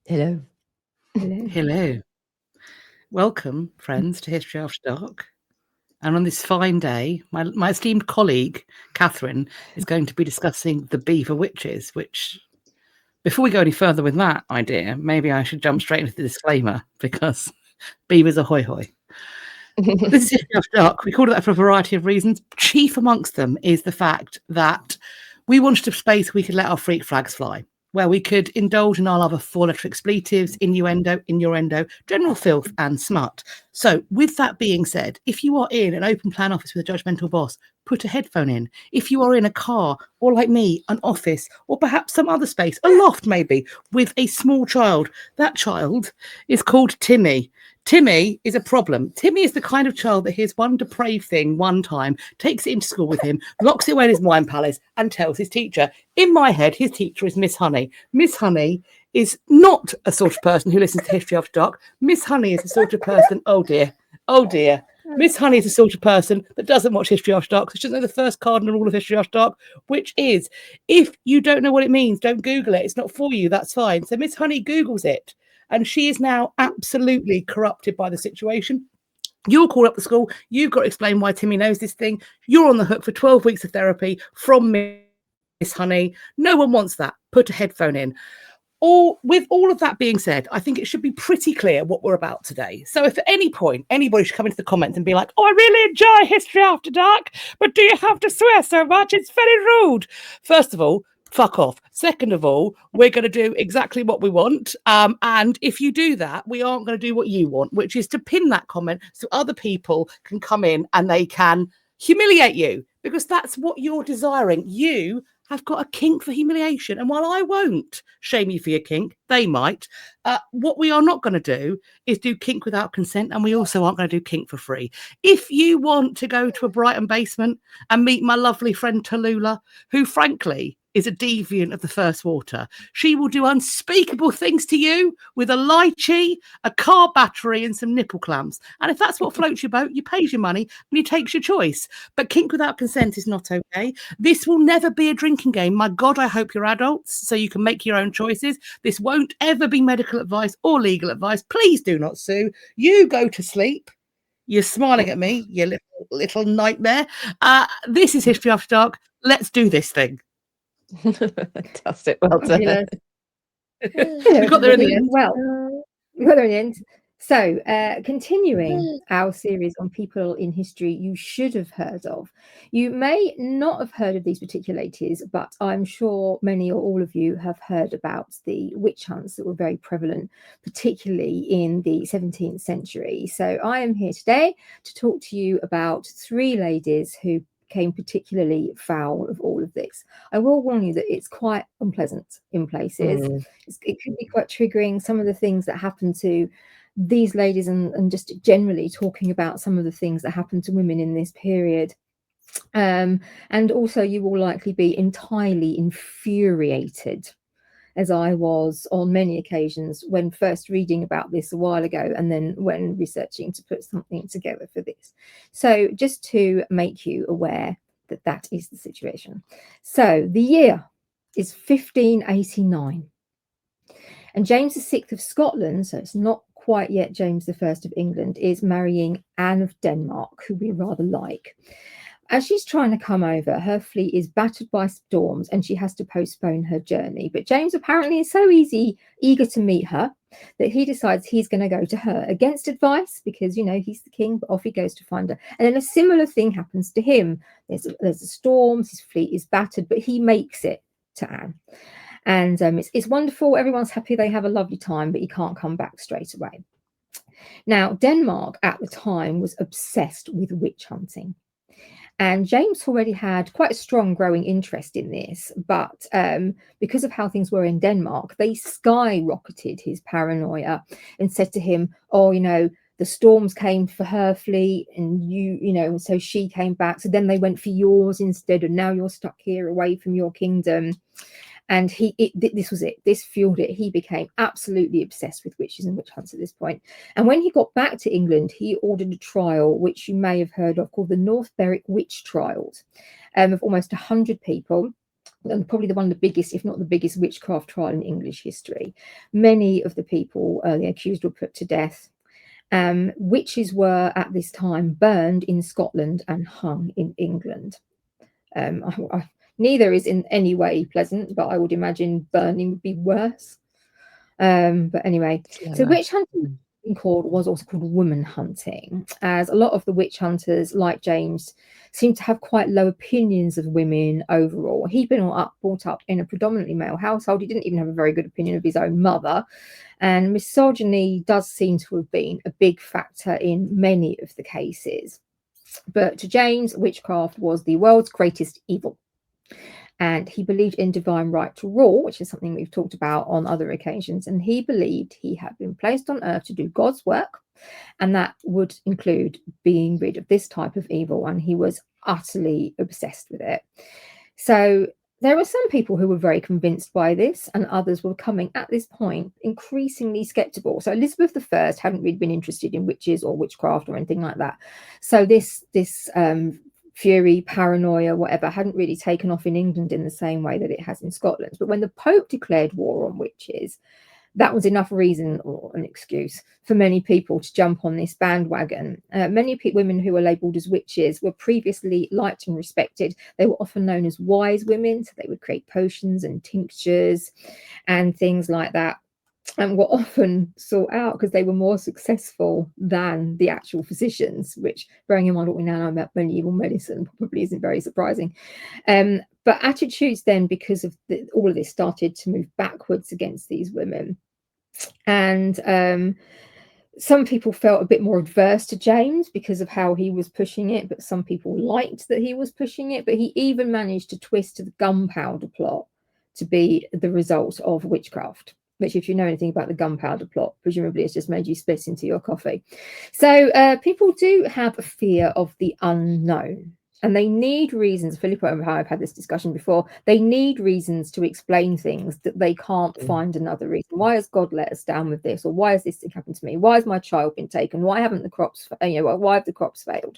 Hello. Hello. Hello. Welcome, friends, to History After Dark. And on this fine day, my esteemed colleague, Catherine, is going to be discussing the Beaver Witches, which, before we go any further with that idea, maybe I should jump straight into the disclaimer, because beavers are hoy hoy. This is History After Dark. We called it that for a variety of reasons. Chief amongst them is the fact that we wanted a space we could let our freak flags fly, where we could indulge in our love of four-letter expletives, innuendo, general filth, and smut. So, with that being said, if you are in an open plan office with a judgmental boss, put a headphone in. If you are in a car, or like me, an office, or perhaps some other space, a loft maybe, with a small child, that child is called Timmy. Timmy is a problem. Timmy is the kind of child that hears one depraved thing one time, takes it into school with him, locks it away in his wine palace, and tells his teacher. In my head, his teacher is Miss Honey. Miss Honey is not a sort of person who listens to History After Dark. Miss Honey is the sort of person, oh dear. Miss Honey is the sort of person that doesn't watch History After Dark, so she doesn't know the first cardinal rule of History After Dark, which is, if you don't know what it means, don't Google it. It's not for you, that's fine. So Miss Honey Googles it. And she is now absolutely corrupted by the situation. You're called up to school. You've got to explain why Timmy knows this thing. You're on the hook for 12 weeks of therapy from Miss Honey. No one wants that. Put a headphone in. With all of that being said, I think it should be pretty clear what we're about today. So if at any point anybody should come into the comments and be like, oh, I really enjoy History After Dark, but do you have to swear so much? It's very rude. First of all, fuck off. Second of all, we're going to do exactly what we want. And if you do that, we aren't going to do what you want, which is to pin that comment so other people can come in and they can humiliate you, because that's what you're desiring. You have got a kink for humiliation. And while I won't shame you for your kink, they might. What we are not going to do is do kink without consent. And we also aren't going to do kink for free. If you want to go to a Brighton basement and meet my lovely friend Tallulah, who frankly is a deviant of the first water, she will do unspeakable things to you with a lychee, a car battery, and some nipple clamps. And if that's what floats your boat, you pays your money and you takes your choice. But kink without consent is not okay. This will never be a drinking game. My God, I hope you're adults so you can make your own choices. This won't ever be medical advice or legal advice. Please do not sue. You go to sleep. You're smiling at me, you little nightmare. This is History After Dark. Let's do this thing. Fantastic. Well done. We got there in the end. Well, we got there in the end. So, continuing our series on people in history you should have heard of. You may not have heard of these particular ladies, but I'm sure many or all of you have heard about the witch hunts that were very prevalent, particularly in the 17th century. So I am here today to talk to you about three ladies who came particularly foul of all of this. I will warn you that it's quite unpleasant in places. It can be quite triggering, some of the things that happen to these ladies, and just generally talking about some of the things that happen to women in this period. And also you will likely be entirely infuriated, as I was on many occasions when first reading about this a while ago, and then when researching to put something together for this. So just to make you aware that that is the situation. So the year is 1589. And James VI of Scotland, so it's not quite yet James I of England, is marrying Anne of Denmark, who we rather like. As she's trying to come over, her fleet is battered by storms and she has to postpone her journey. But James apparently is so eager to meet her that he decides he's going to go to her against advice, because, you know, he's the king, but off he goes to find her. And then a similar thing happens to him. There's a storm, his fleet is battered, but he makes it to Anne. And it's wonderful. Everyone's happy. They have a lovely time, but he can't come back straight away. Now, Denmark at the time was obsessed with witch hunting. And James already had quite a strong growing interest in this, but because of how things were in Denmark, they skyrocketed his paranoia and said to him, oh, you know, the storms came for her fleet and you know, so she came back. So then they went for yours instead, and now you're stuck here away from your kingdom. And this was it. This fueled it. He became absolutely obsessed with witches and witch hunts at this point. And when he got back to England, he ordered a trial, which you may have heard of, called the North Berwick Witch Trials, of almost 100 people, and probably one of the biggest, if not the biggest, witchcraft trial in English history. Many of the people the accused were put to death. Witches were at this time burned in Scotland and hung in England. Neither is in any way pleasant, but I would imagine burning would be worse. But anyway, so witch hunting was also called woman hunting, as a lot of the witch hunters, like James, seem to have quite low opinions of women overall. He'd been brought up in a predominantly male household. He didn't even have a very good opinion of his own mother, and misogyny does seem to have been a big factor in many of the cases. But to James, witchcraft was the world's greatest evil. And he believed in divine right to rule, which is something we've talked about on other occasions. And he believed he had been placed on earth to do God's work, and that would include being rid of this type of evil. And he was utterly obsessed with it. So there were some people who were very convinced by this, and others were coming at this point increasingly skeptical. So Elizabeth I hadn't really been interested in witches or witchcraft or anything like that. So this fury, paranoia, whatever, hadn't really taken off in England in the same way that it has in Scotland. But when the Pope declared war on witches, that was enough reason or an excuse for many people to jump on this bandwagon. Many women who were labelled as witches were previously liked and respected. They were often known as wise women, so they would create potions and tinctures and things like that, and were often sought out because they were more successful than the actual physicians, which, bearing in mind what we now know about medieval medicine, probably isn't very surprising. But attitudes then, because of all of this, started to move backwards against these women. And some people felt a bit more adverse to James because of how he was pushing it, but some people liked that he was pushing it. But he even managed to twist the gunpowder plot to be the result of witchcraft, which, if you know anything about the gunpowder plot, presumably it's just made you spit into your coffee. So people do have a fear of the unknown, and they need reasons. Philippa and I have had this discussion before. They need reasons to explain things that they can't find another reason. Why has God let us down with this? Or why has this thing happened to me? Why has my child been taken? Why haven't the crops, why have the crops failed?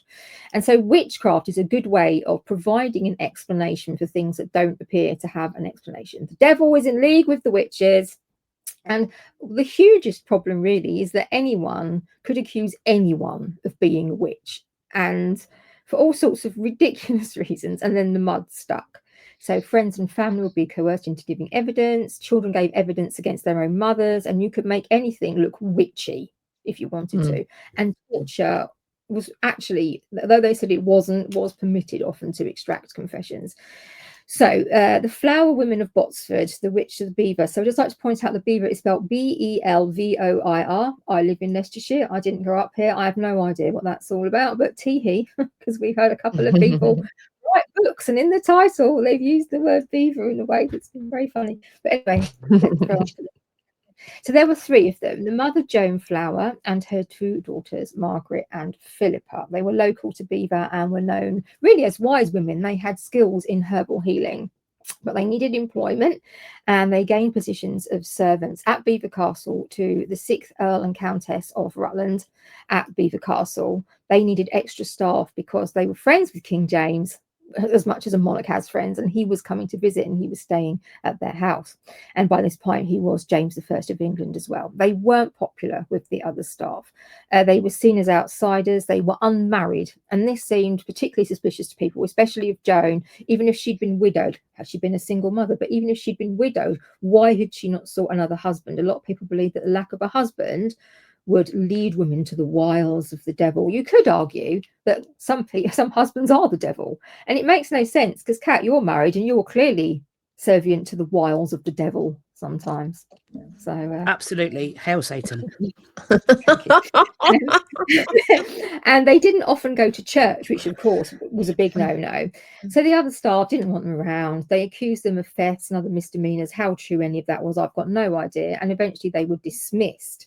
And so witchcraft is a good way of providing an explanation for things that don't appear to have an explanation. The devil is in league with the witches. And the hugest problem really is that anyone could accuse anyone of being a witch, and for all sorts of ridiculous reasons, and then the mud stuck. So friends and family would be coerced into giving evidence. Children gave evidence against their own mothers, and you could make anything look witchy if you wanted to. And torture was actually, though they said it wasn't, was permitted often to extract confessions. So the Flower Women of Botsford, the Witch of the Belvoir. So I'd just like to point out the Belvoir is spelled Belvoir. I live in Leicestershire. I didn't grow up here. I have no idea what that's all about, but tee-hee, because we've heard a couple of people write books, and in the title they've used the word beaver in a way that's been very funny. But anyway, so there were three of them: the mother Joan Flower and her two daughters Margaret and Philippa. They were local to Belvoir and were known really as wise women. They had skills in herbal healing, but they needed employment, and they gained positions of servants at Belvoir Castle to the 6th Earl and Countess of Rutland at Belvoir Castle. They needed extra staff because they were friends with King James as much as a monarch has friends, and he was coming to visit and he was staying at their house. And by this point he was James I of England as well. They weren't popular with the other staff. They were seen as outsiders. They were unmarried, and this seemed particularly suspicious to people, especially of Joan. Even if she'd been widowed, had she been a single mother, but even if she'd been widowed, why had she not sought another husband? A lot of people believe that the lack of a husband would lead women to the wiles of the devil. You could argue that some husbands are the devil, and it makes no sense because, Kat, you're married and you're clearly servient to the wiles of the devil sometimes. So absolutely, hail Satan. And they didn't often go to church, which of course was a big no-no. So the other staff didn't want them around. They accused them of thefts and other misdemeanors. How true any of that was, I've got no idea. And eventually they were dismissed.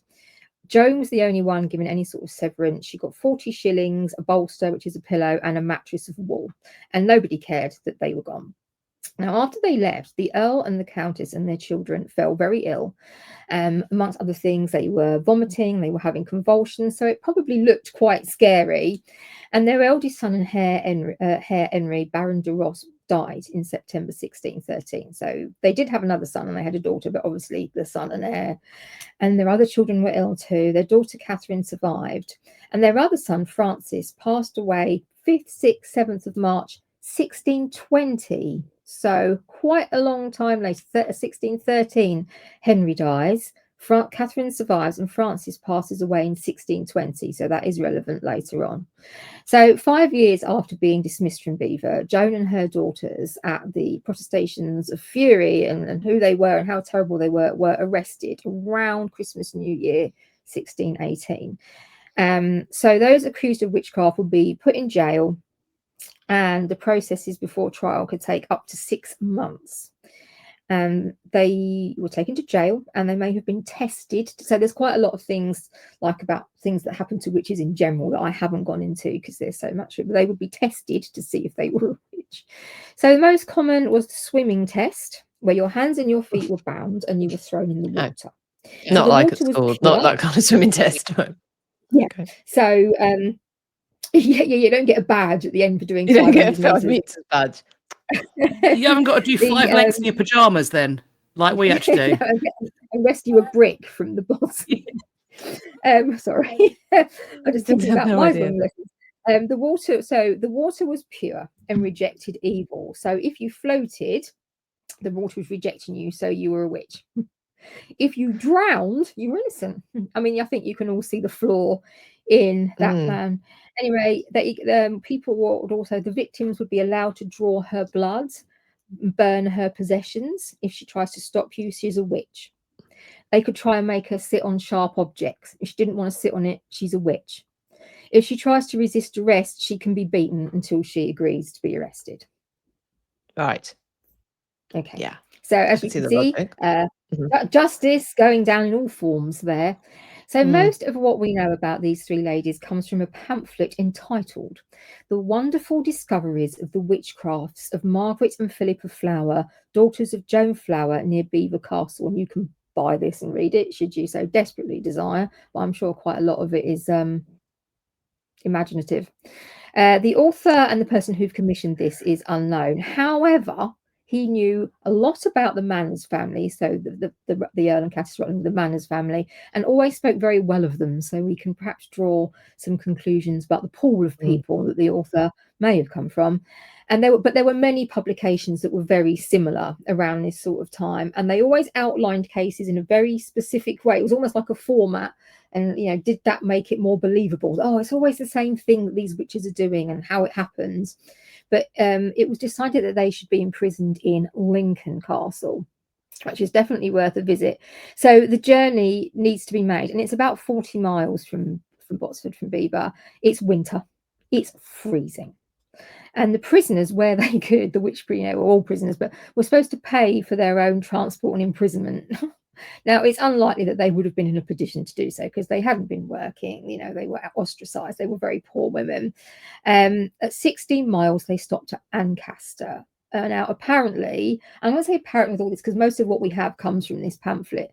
Joan was the only one given any sort of severance. She got 40 shillings, a bolster, which is a pillow, and a mattress of wool. And nobody cared that they were gone. Now, after they left, the Earl and the Countess and their children fell very ill. Amongst other things, they were vomiting, they were having convulsions, so it probably looked quite scary. And their eldest son and heir Henry, Baron de Ross, died in September 1613. So they did have another son and they had a daughter, but obviously the son and heir and their other children were ill too. Their daughter Catherine survived, and their other son Francis passed away 5th, 6th, 7th of March 1620. So quite a long time later, 1613, Henry dies. Catherine survives and Francis passes away in 1620. So that is relevant later on. So 5 years after being dismissed from Belvoir, Joan and her daughters, at the protestations of fury and who they were and how terrible they were arrested around Christmas, New Year, 1618. So those accused of witchcraft would be put in jail, and the processes before trial could take up to 6 months. They were taken to jail and they may have been tested. So there's quite a lot of things like about things that happen to witches in general that I haven't gone into because there's so much of it, but they would be tested to see if they were a witch. So the most common was the swimming test, where your hands and your feet were bound and you were thrown in the water. So not like at school, not that kind of swimming test. Yeah. Okay. So you don't get a badge at the end for doing 500 meters badge. You haven't got to do 5 lengths in your pajamas then, like we actually do. And rescue a brick from the bottom. Sorry, I just thinking about my swimming lessons. The water was pure and rejected evil. So if you floated, the water was rejecting you, so you were a witch. If you drowned, you were innocent. I mean, I think you can all see the flaw in that plan. Anyway, people would also, the victims would be allowed to draw her blood, burn her possessions. If she tries to stop you, she's a witch. They could try and make her sit on sharp objects. If she didn't want to sit on it, she's a witch. If she tries to resist arrest, she can be beaten until she agrees to be arrested. Right. Okay. Yeah. So as you can see, justice going down in all forms there. So most of what we know about these 3 ladies comes from a pamphlet entitled The Wonderful Discoveries of the Witchcrafts of Margaret and Philippa Flower, Daughters of Joan Flower, near Belvoir Castle. And you can buy this and read it, should you so desperately desire. But I'm sure quite a lot of it is imaginative. The author and the person who've commissioned this is unknown. However, he knew a lot about the Manners family, so the Earl and Countess Rutland, the Manners family, and always spoke very well of them. So we can perhaps draw some conclusions about the pool of people that the author may have come from. And there were many publications that were very similar around this sort of time, and they always outlined cases in a very specific way. It was almost like a format. And, did that make it more believable? Oh, it's always the same thing that these witches are doing and how it happens. But it was decided that they should be imprisoned in Lincoln Castle, which is definitely worth a visit. So the journey needs to be made, and it's about 40 miles from Botsford, from Belvoir. It's winter. It's freezing. And the prisoners, where they could, the witch, were all prisoners, but were supposed to pay for their own transport and imprisonment. Now, it's unlikely that they would have been in a position to do so because they hadn't been working, they were ostracized. They were very poor women. At 16 miles, they stopped at Ancaster. Now, apparently, I'm going to say apparently with all this because most of what we have comes from this pamphlet.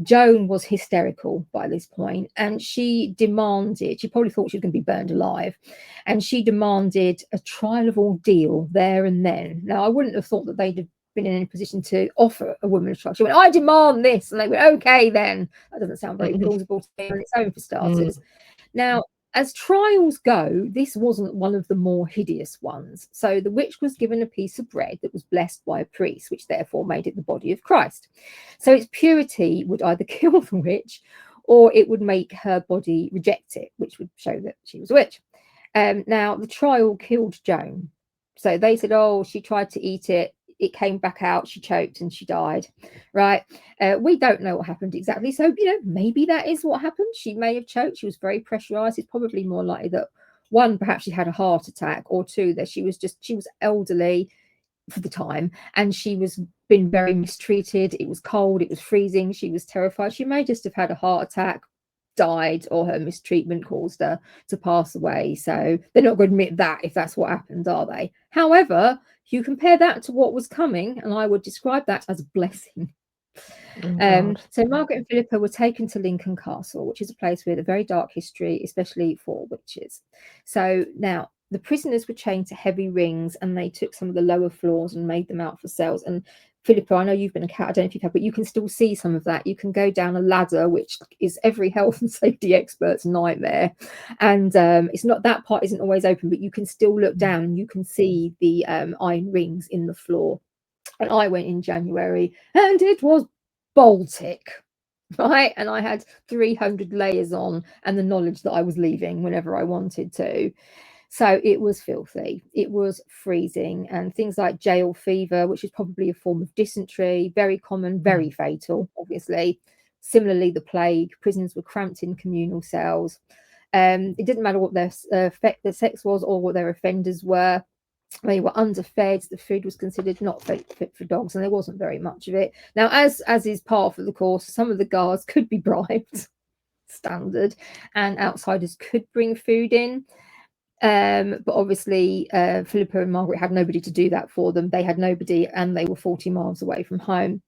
Joan was hysterical by this point, and she probably thought she was going to be burned alive, and she demanded a trial of ordeal there and then. Now, I wouldn't have thought that they'd have been in a position to offer a woman a trial. She went, I demand this. And they went, okay, then. That doesn't sound very plausible to me on its own, for starters. Now, as trials go, this wasn't one of the more hideous ones. So the witch was given a piece of bread that was blessed by a priest, which therefore made it the body of Christ. So its purity would either kill the witch or it would make her body reject it, which would show that she was a witch. Now, the trial killed Joan. So they said, oh, she tried to eat it. It came back out, she choked and she died, right? We don't know what happened exactly. So, maybe that is what happened. She may have choked. She was very pressurized. It's probably more likely that 1, perhaps she had a heart attack, or 2, that she was elderly for the time and she was been very mistreated. It was cold, it was freezing. She was terrified. She may just have had a heart attack, died, or her mistreatment caused her to pass away. So they're not going to admit that if that's what happened, are they? However, you compare that to what was coming, and I would describe that as a blessing. So Margaret and Philippa were taken to Lincoln Castle, which is a place with a very dark history, especially for witches. So now The prisoners were chained to heavy rings, and they took some of the lower floors and made them out for cells. And Philippa, I know you've been a cat, I don't know if you've had, but you can still see some of that. You can go down a ladder, which is every health and safety expert's nightmare. And it's not, that part isn't always open, but you can still look down and you can see the iron rings in the floor. And I went in January and it was Baltic, right? And I had 300 layers on and the knowledge that I was leaving whenever I wanted to. So it was filthy. It was freezing, and things like jail fever, which is probably a form of dysentery, very common, very fatal, obviously. Similarly, the plague. Prisoners were cramped in communal cells. It didn't matter what their sex was or what their offenders were. They were underfed. The food was considered not fit for dogs, and there wasn't very much of it. Now, as is part of the course, some of the guards could be bribed, standard, and outsiders could bring food in. But obviously, Philippa and Margaret had nobody to do that for them. They had nobody, and they were 40 miles away from home.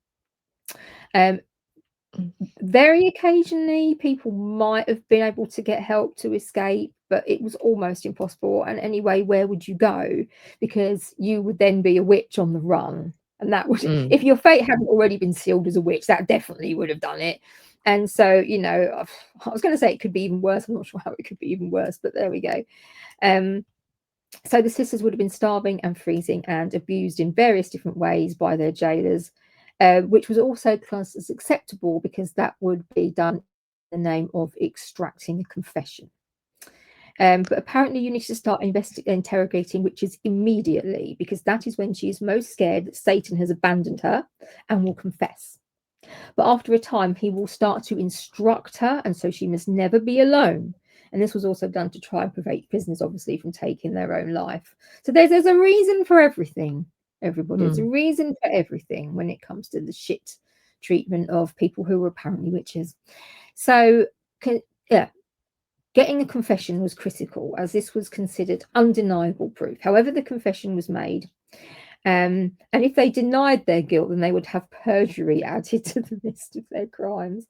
Very occasionally, people might have been able to get help to escape, but it was almost impossible. And anyway, where would you go? Because you would then be a witch on the run. And that would, if your fate hadn't already been sealed as a witch, that definitely would have done it. And so, you know, I was going to say it could be even worse. I'm not sure how it could be even worse, but there we go. So the sisters would have been starving and freezing and abused in various different ways by their jailers, which was also classed as acceptable because that would be done in the name of extracting a confession. But apparently you need to start interrogating witches immediately, because that is when she is most scared that Satan has abandoned her and will confess. But after a time, he will start to instruct her, and so she must never be alone. And this was also done to try and prevent prisoners, obviously, from taking their own life. So there's a reason for everything, everybody. There's a reason for everything when it comes to the shit treatment of people who were apparently witches. So, getting a confession was critical, as this was considered undeniable proof. However, the confession was made. And if they denied their guilt, then they would have perjury added to the list of their crimes.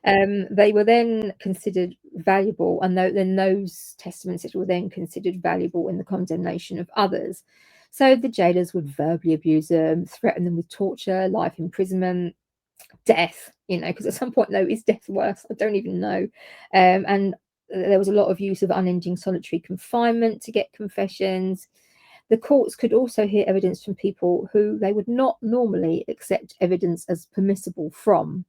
They were then considered valuable, and then those testaments were then considered valuable in the condemnation of others. So the jailers would verbally abuse them, threaten them with torture, life imprisonment, death, you know, because at some point, though, is death worse? I don't even know. And there was a lot of use of unending solitary confinement to get confessions. The courts could also hear evidence from people who they would not normally accept evidence as permissible from.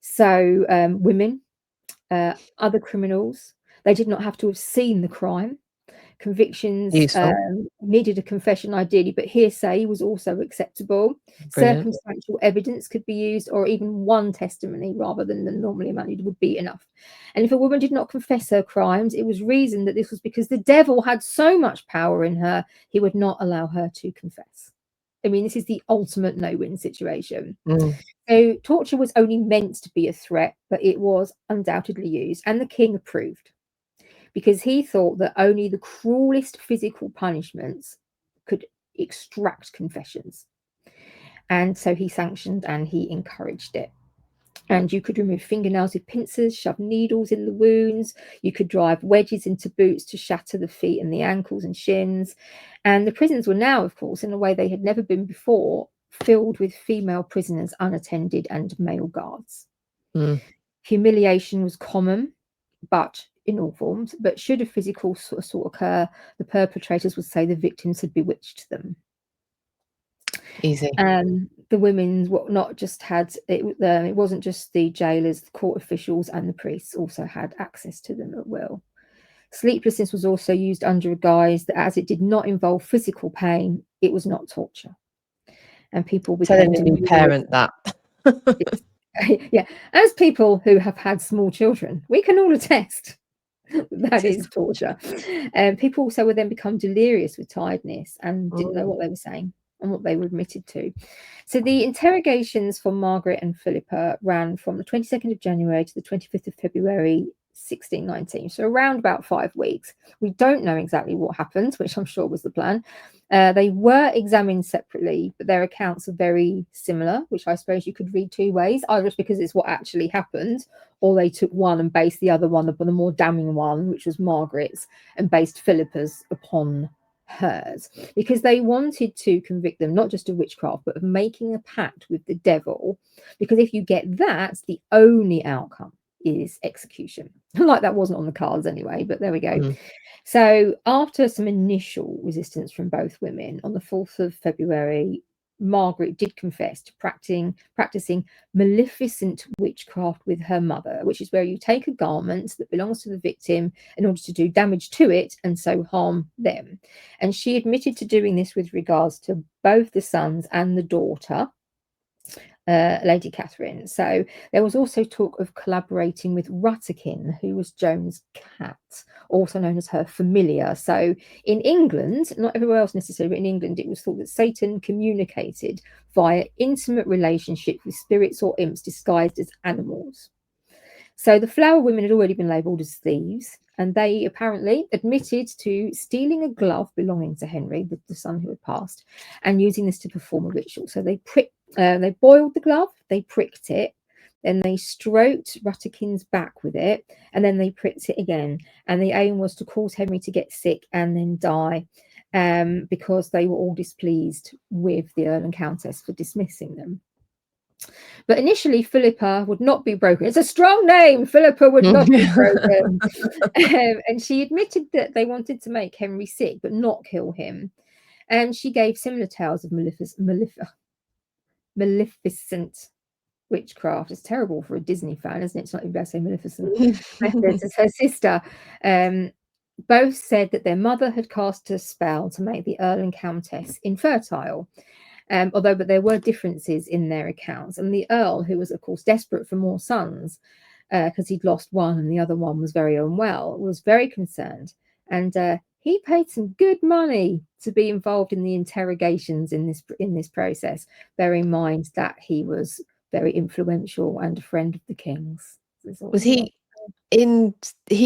So women, other criminals, they did not have to have seen the crime. Convictions needed a confession ideally, but hearsay was also acceptable. Brilliant. Circumstantial evidence could be used, or even one testimony rather than the normally amount would be enough. And if a woman did not confess her crimes, it was reasoned that this was because the devil had so much power in her, he would not allow her to confess. I mean, this is the ultimate no-win situation. So torture was only meant to be a threat, but it was undoubtedly used, and the king approved, because he thought that only the cruelest physical punishments could extract confessions. And so he sanctioned and he encouraged it. And you could remove fingernails with pincers, shove needles in the wounds. You could drive wedges into boots to shatter the feet and the ankles and shins. And the prisons were now, of course, in a way they had never been before, filled with female prisoners unattended and male guards. Humiliation was common, but in all forms. But should a physical assault occur, the perpetrators would say the victims had bewitched them. Easy. The women not just had it. It wasn't just the jailers, the court officials, and the priests also had access to them at will. Sleeplessness was also used under a guise that, as it did not involve physical pain, it was not torture. And people became telling a new parent that. Yeah, as people who have had small children, we can all attest that is torture. People also would then become delirious with tiredness and didn't know what they were saying and what they were admitted to. So the interrogations for Margaret and Philippa ran from the 22nd of January to the 25th of February 1619, so around about 5 weeks. We don't know exactly what happened, which I'm sure was the plan. They were examined separately, but their accounts are very similar, which I suppose you could read two ways, either it's because it's what actually happened, or they took one and based the other one upon the more damning one, which was Margaret's, and based Philippa's upon hers, because they wanted to convict them not just of witchcraft, but of making a pact with the devil, because if you get that, the only outcome is execution. Like that wasn't on the cards anyway, but there we go. So after some initial resistance from both women, on the 4th of February, Margaret did confess to practicing maleficent witchcraft with her mother, which is where you take a garment that belongs to the victim in order to do damage to it and so harm them. And she admitted to doing this with regards to both the sons and the daughter, Lady Catherine. So there was also talk of collaborating with Rutterkin, who was Joan's cat, also known as her familiar. So in England, not everywhere else necessarily, but in England, it was thought that Satan communicated via intimate relationship with spirits or imps disguised as animals. So the Flower women had already been labelled as thieves, and they apparently admitted to stealing a glove belonging to Henry, the son who had passed, and using this to perform a ritual. So they boiled the glove, they pricked it, then they stroked Rutterkin's back with it, and then they pricked it again. And the aim was to cause Henry to get sick and then die, because they were all displeased with the Earl and Countess for dismissing them. But initially, Philippa would not be broken. It's a strong name. Philippa would not be broken. And she admitted that they wanted to make Henry sick, but not kill him. And she gave similar tales of maleficent witchcraft. It's terrible for a Disney fan, isn't it? It's not even about to say Maleficent. As her sister. Both said that their mother had cast a spell to make the Earl and Countess infertile. But there were differences in their accounts. And the Earl, who was, of course, desperate for more sons, because he'd lost one and the other one was very unwell, was very concerned. And he paid some good money to be involved in the interrogations in this process, bearing in mind that he was very influential and a friend of the king's. Was he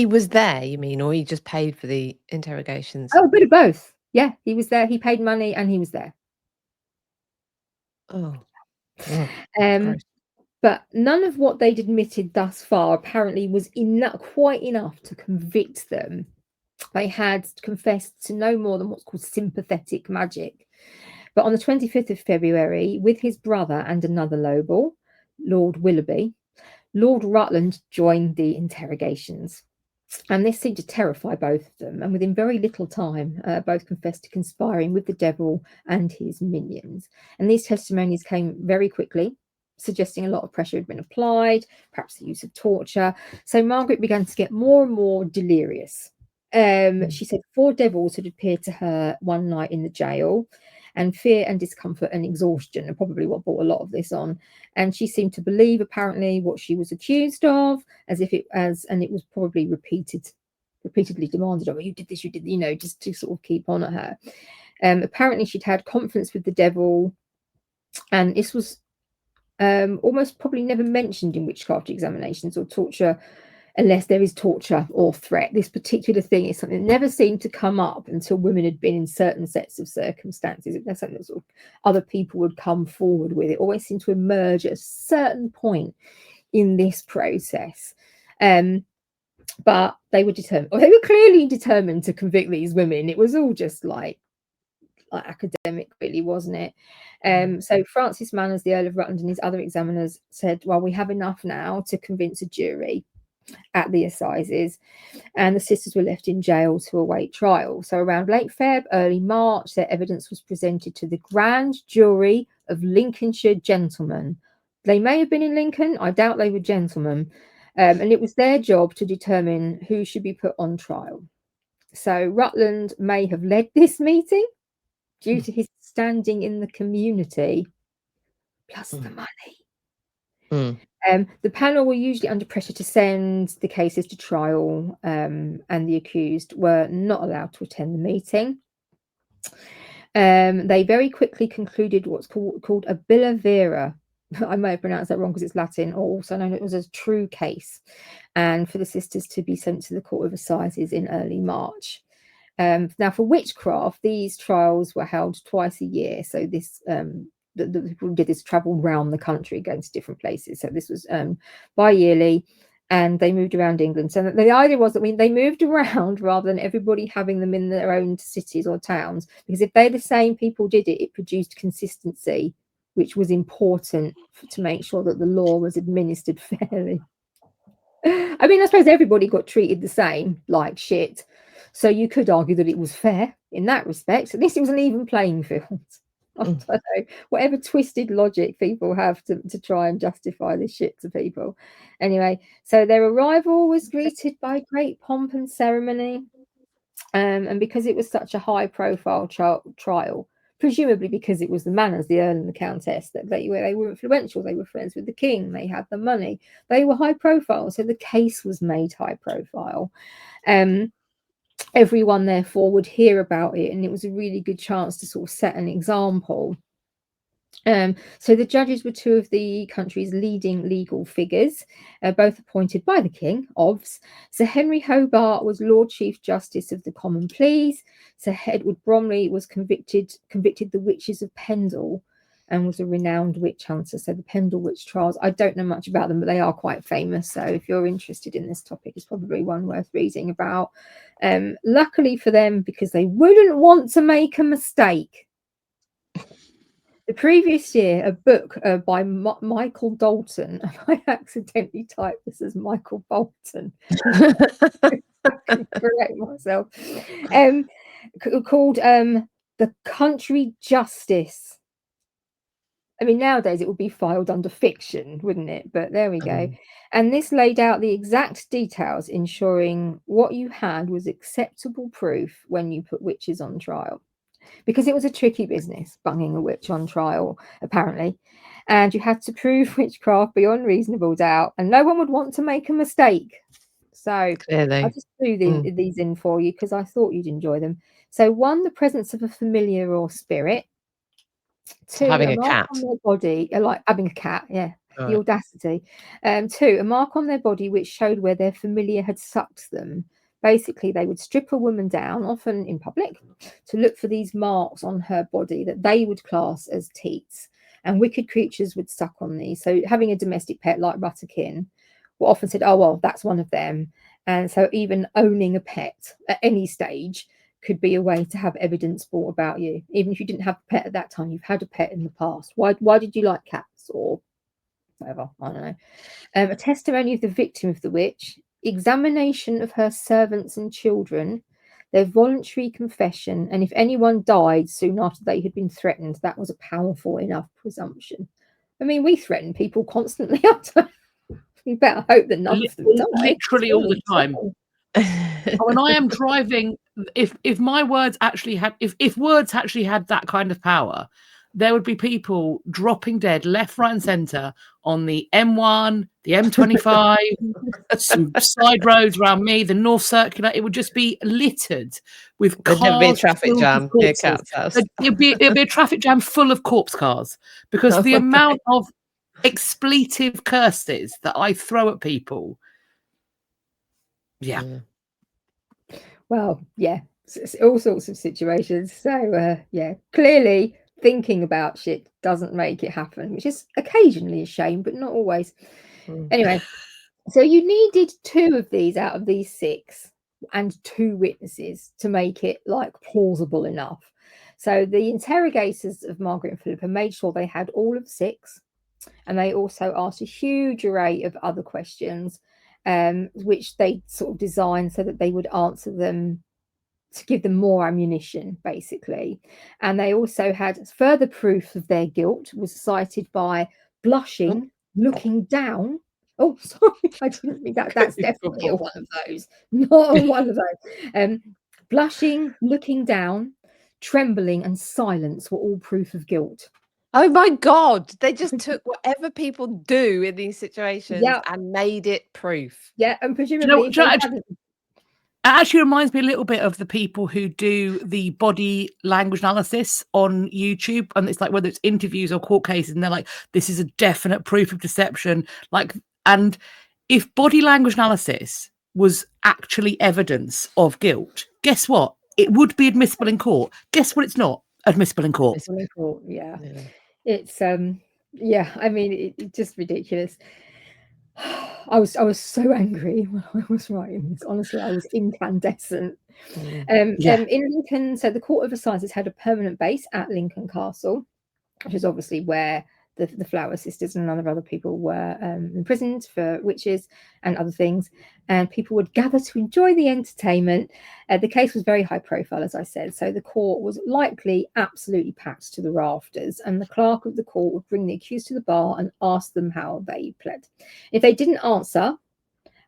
was there, you mean, or he just paid for the interrogations? Oh, a bit of both. Yeah, he was there. He paid money and he was there. But none of what they'd admitted thus far apparently was quite enough to convict them. They had confessed to no more than what's called sympathetic magic. But on the 25th of February, with his brother and another noble, Lord Willoughby, Lord Rutland joined the interrogations. And this seemed to terrify both of them. And within very little time, both confessed to conspiring with the devil and his minions. And these testimonies came very quickly, suggesting a lot of pressure had been applied, perhaps the use of torture. So Margaret began to get more and more delirious. She said 4 devils had appeared to her one night in the jail, and fear and discomfort and exhaustion are probably what brought a lot of this on. And she seemed to believe, apparently, what she was accused of, and it was probably repeatedly demanded of her. You did this, just to sort of keep on at her. Apparently, she'd had conference with the devil, and this was almost probably never mentioned in witchcraft examinations or torture, unless there is torture or threat. This particular thing is something that never seemed to come up until women had been in certain sets of circumstances. That's something that sort of other people would come forward with. It always seemed to emerge at a certain point in this process. But they were determined, or they were clearly determined to convict these women. It was all just like academic, really, wasn't it? So Francis Manners, the Earl of Rutland, and his other examiners said, well, we have enough now to convince a jury at the assizes, and the sisters were left in jail to await trial. So around late Feb, early March, their evidence was presented to the grand jury of Lincolnshire gentlemen. They may have been in Lincoln, I doubt they were gentlemen, and it was their job to determine who should be put on trial. So Rutland may have led this meeting due to his standing in the community, plus the money. The panel were usually under pressure to send the cases to trial, and the accused were not allowed to attend the meeting. They very quickly concluded what's called a bill of vera, I may have pronounced that wrong because it's Latin, or also known as a true case, and for the sisters to be sent to the Court of Assizes in early March. Now, for witchcraft, these trials were held twice a year. So this the people who did this traveled around the country, going to different places. So this was bi-yearly, and they moved around England. So the idea was that they moved around rather than everybody having them in their own cities or towns, because if they the same people did it, it produced consistency, which was important to make sure that the law was administered fairly. I mean, I suppose everybody got treated the same, like shit. So you could argue that it was fair in that respect. At least it was an even playing field. I don't know, whatever twisted logic people have to try and justify this shit to people. Anyway, so their arrival was greeted by great pomp and ceremony. And because it was such a high-profile trial, presumably because it was the Manners, the Earl and the Countess, that they were influential, they were friends with the king, they had the money, they were high-profile, so the case was made high-profile. Everyone therefore would hear about it, and it was a really good chance to sort of set an example. So the judges were two of the country's leading legal figures, both appointed by the King, Ovs. Sir Henry Hobart was Lord Chief Justice of the Common Pleas. Sir Edward Bromley was convicted the witches of Pendle, and was a renowned witch hunter. So the Pendle witch trials, I don't know much about them, but they are quite famous. So if you're interested in this topic, it's probably one worth reading about. Luckily for them, because they wouldn't want to make a mistake, the previous year, a book by Michael Dalton, I accidentally typed this as Michael Bolton. I can correct myself. Called The Country Justice. I mean, nowadays it would be filed under fiction, wouldn't it? But there we go. And this laid out the exact details, ensuring what you had was acceptable proof when you put witches on trial. Because it was a tricky business, bunging a witch on trial, apparently. And you had to prove witchcraft beyond reasonable doubt, and no one would want to make a mistake. So Clearly. I just threw these in for you because I thought you'd enjoy them. So 1, the presence of a familiar or spirit. 2, having a a mark cat. on their body, like having a cat, yeah. Right. The audacity. 2, a mark on their body which showed where their familiar had sucked them. Basically, they would strip a woman down, often in public, to look for these marks on her body that they would class as teats. And wicked creatures would suck on these. So having a domestic pet like Rutterkin were often said, oh, well, that's one of them. And so even owning a pet at any stage could be a way to have evidence brought about you. Even if you didn't have a pet at that time, you've had a pet in the past. Why did you like cats or whatever? I don't know. A testimony of the victim of the witch, examination of her servants and children, their voluntary confession, and if anyone died soon after they had been threatened, that was a powerful enough presumption. I mean, we threaten people constantly. We better hope that none of them die. Literally all the time. When I am driving, if my words actually had, if words actually had that kind of power, there would be people dropping dead left, right, and centre on the M1, the M25, some side roads around me, the North Circular. It would just be littered with cars. There'd never be a traffic jam near corpses. Cat's house. It'd be a traffic jam full of corpse cars, because the amount of expletive curses that I throw at people. Yeah. Well, yeah, all sorts of situations. So, yeah, clearly thinking about shit doesn't make it happen, which is occasionally a shame, but not always. Anyway, so you needed 2 of these out of these 6 and 2 witnesses to make it like plausible enough. So the interrogators of Margaret and Philippa made sure they had all of 6, and they also asked a huge array of other questions, which they sort of designed so that they would answer them to give them more ammunition, basically. And they also had further proof of their guilt, was cited by blushing, looking down. Oh, sorry, I didn't think that. That's definitely one of those. Not one of those. Blushing, looking down, trembling, and silence were all proof of guilt. Oh my God, they just took whatever people do in these situations and made it proof. Yeah, and presumably actually reminds me a little bit of the people who do the body language analysis on YouTube. And it's like, whether it's interviews or court cases, and they're like, this is a definite proof of deception. Like, and if body language analysis was actually evidence of guilt, guess what? It would be admissible in court. Guess what? It's not admissible in court. Yeah. It's yeah, I mean, it's just ridiculous. I was so angry when I was writing this. Honestly, I was incandescent. In Lincoln, so the Court of Assizes had a permanent base at Lincoln Castle, which is obviously where the Flower sisters and a lot of other people were imprisoned for witches and other things, and people would gather to enjoy the entertainment. The case was very high profile, as I said, so the court was likely absolutely packed to the rafters, and the clerk of the court would bring the accused to the bar and ask them how they pled. If they didn't answer,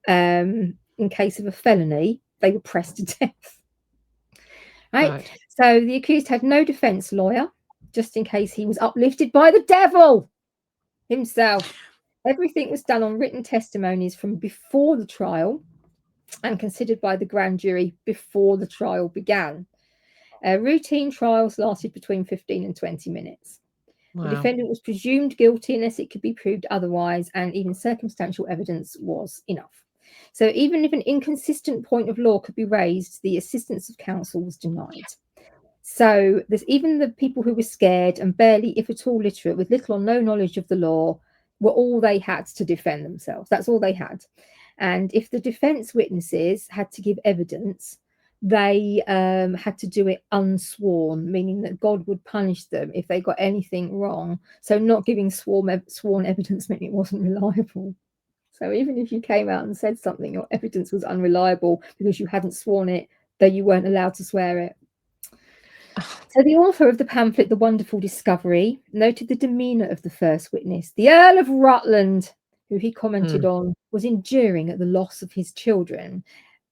in case of a felony, they were pressed to death. Right? So the accused had no defense lawyer, just in case he was uplifted by the devil himself. Everything was done on written testimonies from before the trial and considered by the grand jury before the trial began. Routine trials lasted between 15 and 20 minutes. Wow. The defendant was presumed guilty unless it could be proved otherwise, and even circumstantial evidence was enough. So even if an inconsistent point of law could be raised, the assistance of counsel was denied. So there's even the people who were scared and barely, if at all, literate, with little or no knowledge of the law, were all they had to defend themselves. That's all they had. And if the defense witnesses had to give evidence, they had to do it unsworn, meaning that God would punish them if they got anything wrong. So not giving sworn evidence meant it wasn't reliable. So even if you came out and said something, your evidence was unreliable because you hadn't sworn it, though you weren't allowed to swear it. So the author of the pamphlet, The Wonderful Discovery, noted the demeanour of the first witness. The Earl of Rutland, who he commented on, was enduring at the loss of his children.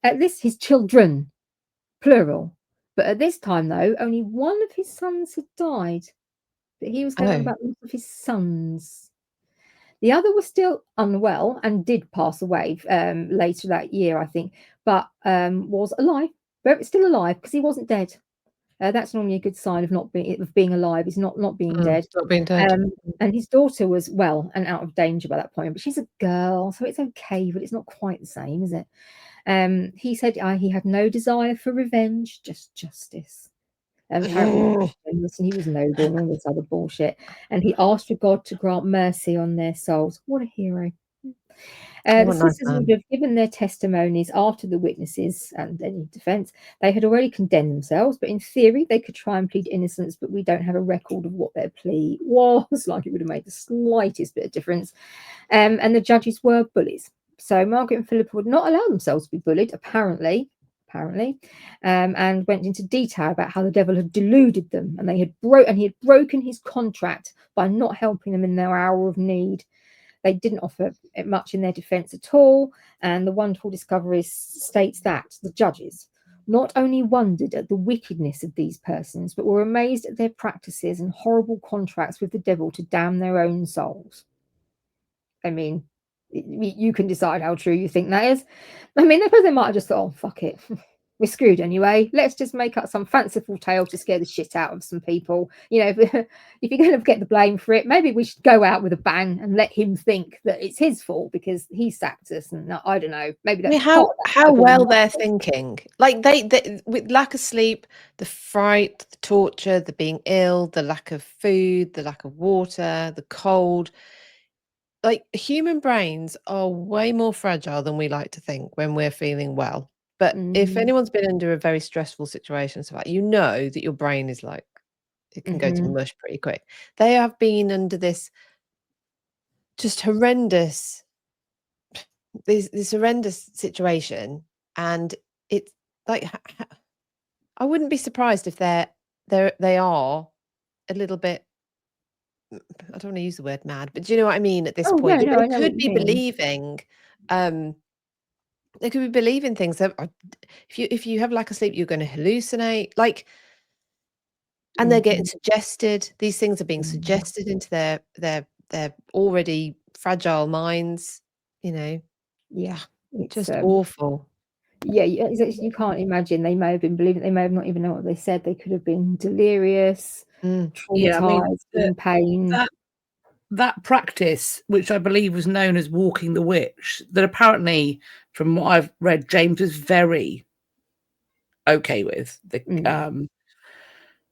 At this, his children, plural. But at this time, though, only one of his sons had died. But he was going on about the loss of his sons. The other was still unwell and did pass away later that year, I think, but was alive, but still alive because he wasn't dead. That's normally a good sign of being alive, is not being dead. Not being dead. And his daughter was well and out of danger by that point, but she's a girl, so it's okay, but it's not quite the same, is it? He said he had no desire for revenge, just justice. Apparently he was noble and all this other bullshit, and he asked for God to grant mercy on their souls. What a hero. The sisters would have given their testimonies after the witnesses and any defense. They had already condemned themselves, but in theory they could try and plead innocence, but we don't have a record of what their plea was. Like, it would have made the slightest bit of difference. And the judges were bullies. So Margaret and Philippa would not allow themselves to be bullied, apparently, and went into detail about how the devil had deluded them, and he had broken his contract by not helping them in their hour of need. They didn't offer much in their defense at all, and The Wonderful Discovery states that the judges not only wondered at the wickedness of these persons, but were amazed at their practices and horrible contracts with the devil to damn their own souls. I mean, you can decide how true you think that is. I mean, they might have just thought, oh, fuck it. We're screwed anyway. Let's just make up some fanciful tale to scare the shit out of some people. You know, if you're going to get the blame for it, maybe we should go out with a bang and let him think that it's his fault because he sacked us. And I don't know. Maybe that's how well they're thinking. Like they with lack of sleep, the fright, the torture, the being ill, the lack of food, the lack of water, the cold. Like, human brains are way more fragile than we like to think when we're feeling well. But if anyone's been under a very stressful situation, so you know that your brain is like, it can go to mush pretty quick. They have been under this just horrendous, this horrendous situation, and it's like, I wouldn't be surprised if they are a little bit, I don't want to use the word mad, but do you know what I mean at this point? No, they could be believing, they could be believing things that if you have lack of sleep, you're going to hallucinate, like, and they're getting suggested. These things are being suggested into their already fragile minds. You know, yeah, just awful. Yeah, you can't imagine. They may have been believing. They may have not even known what they said. They could have been delirious, Yeah, I mean, traumatized, in pain. that practice, which I believe was known as walking the witch, that apparently, from what I've read, James was very okay with.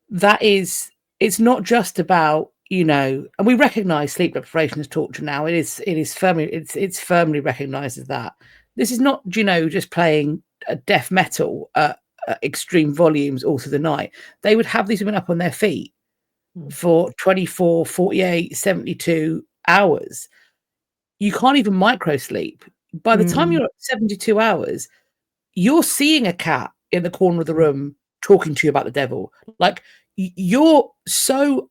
That is, it's not just about, and we recognise sleep deprivation as torture now. It's firmly recognised as that. This is not, just playing death metal at extreme volumes all through the night. They would have these women up on their feet for 24, 48, 72 hours. You can't even micro sleep. By the time you're at 72 hours, you're seeing a cat in the corner of the room talking to you about the devil. Like, you are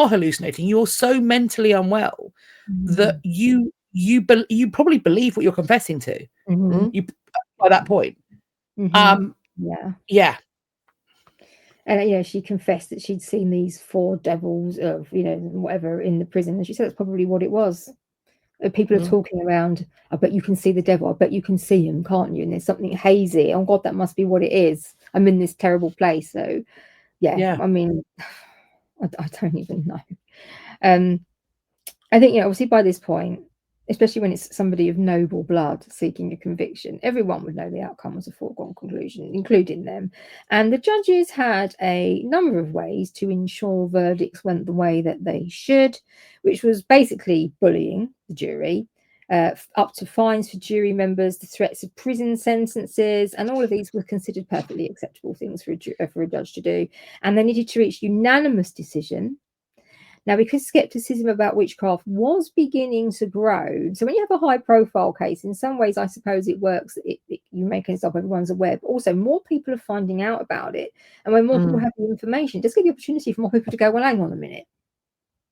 hallucinating. You're so mentally unwell that you probably believe what you're confessing to. You by that point. Yeah. And she confessed that she'd seen these 4 devils of whatever in the prison, and she said that's probably what it was. People are talking around, I bet you can see the devil, I bet you can see him, can't you? And there's something hazy. Oh God, that must be what it is. I'm in this terrible place. So yeah. I mean, I don't even know. I think obviously by this point, especially when it's somebody of noble blood seeking a conviction, everyone would know the outcome was a foregone conclusion, including them. And the judges had a number of ways to ensure verdicts went the way that they should, which was basically bullying the jury, up to fines for jury members, the threats of prison sentences, and all of these were considered perfectly acceptable things for a judge to do. And they needed to reach unanimous decision. Now, because skepticism about witchcraft was beginning to grow, so when you have a high-profile case, in some ways, I suppose it works. You make it up, everyone's aware, but also more people are finding out about it. And when more people have the information, just give the opportunity for more people to go, well, hang on a minute.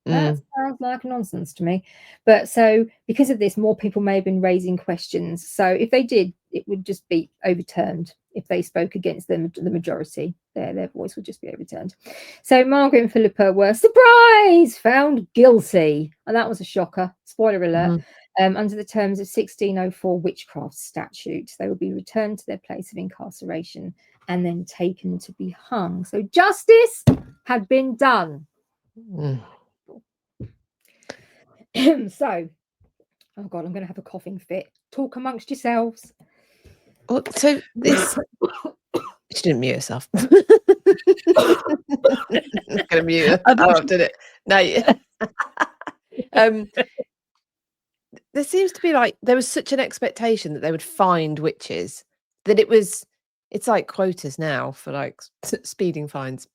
That sounds like nonsense to me. But so because of this, more people may have been raising questions. So if they did, it would just be overturned. If they spoke against the majority, their voice would just be overturned. So Margaret and Philippa were, surprise, found guilty. And that was a shocker. Spoiler alert. Under the terms of 1604 witchcraft statute, they would be returned to their place of incarceration and then taken to be hung. So justice had been done. So, oh God, I'm going to have a coughing fit. Talk amongst yourselves. Well, so this... She didn't mute herself. I'm not going to mute her. I've done it. No. There seems to be there was such an expectation that they would find witches that it's like quotas now for speeding fines,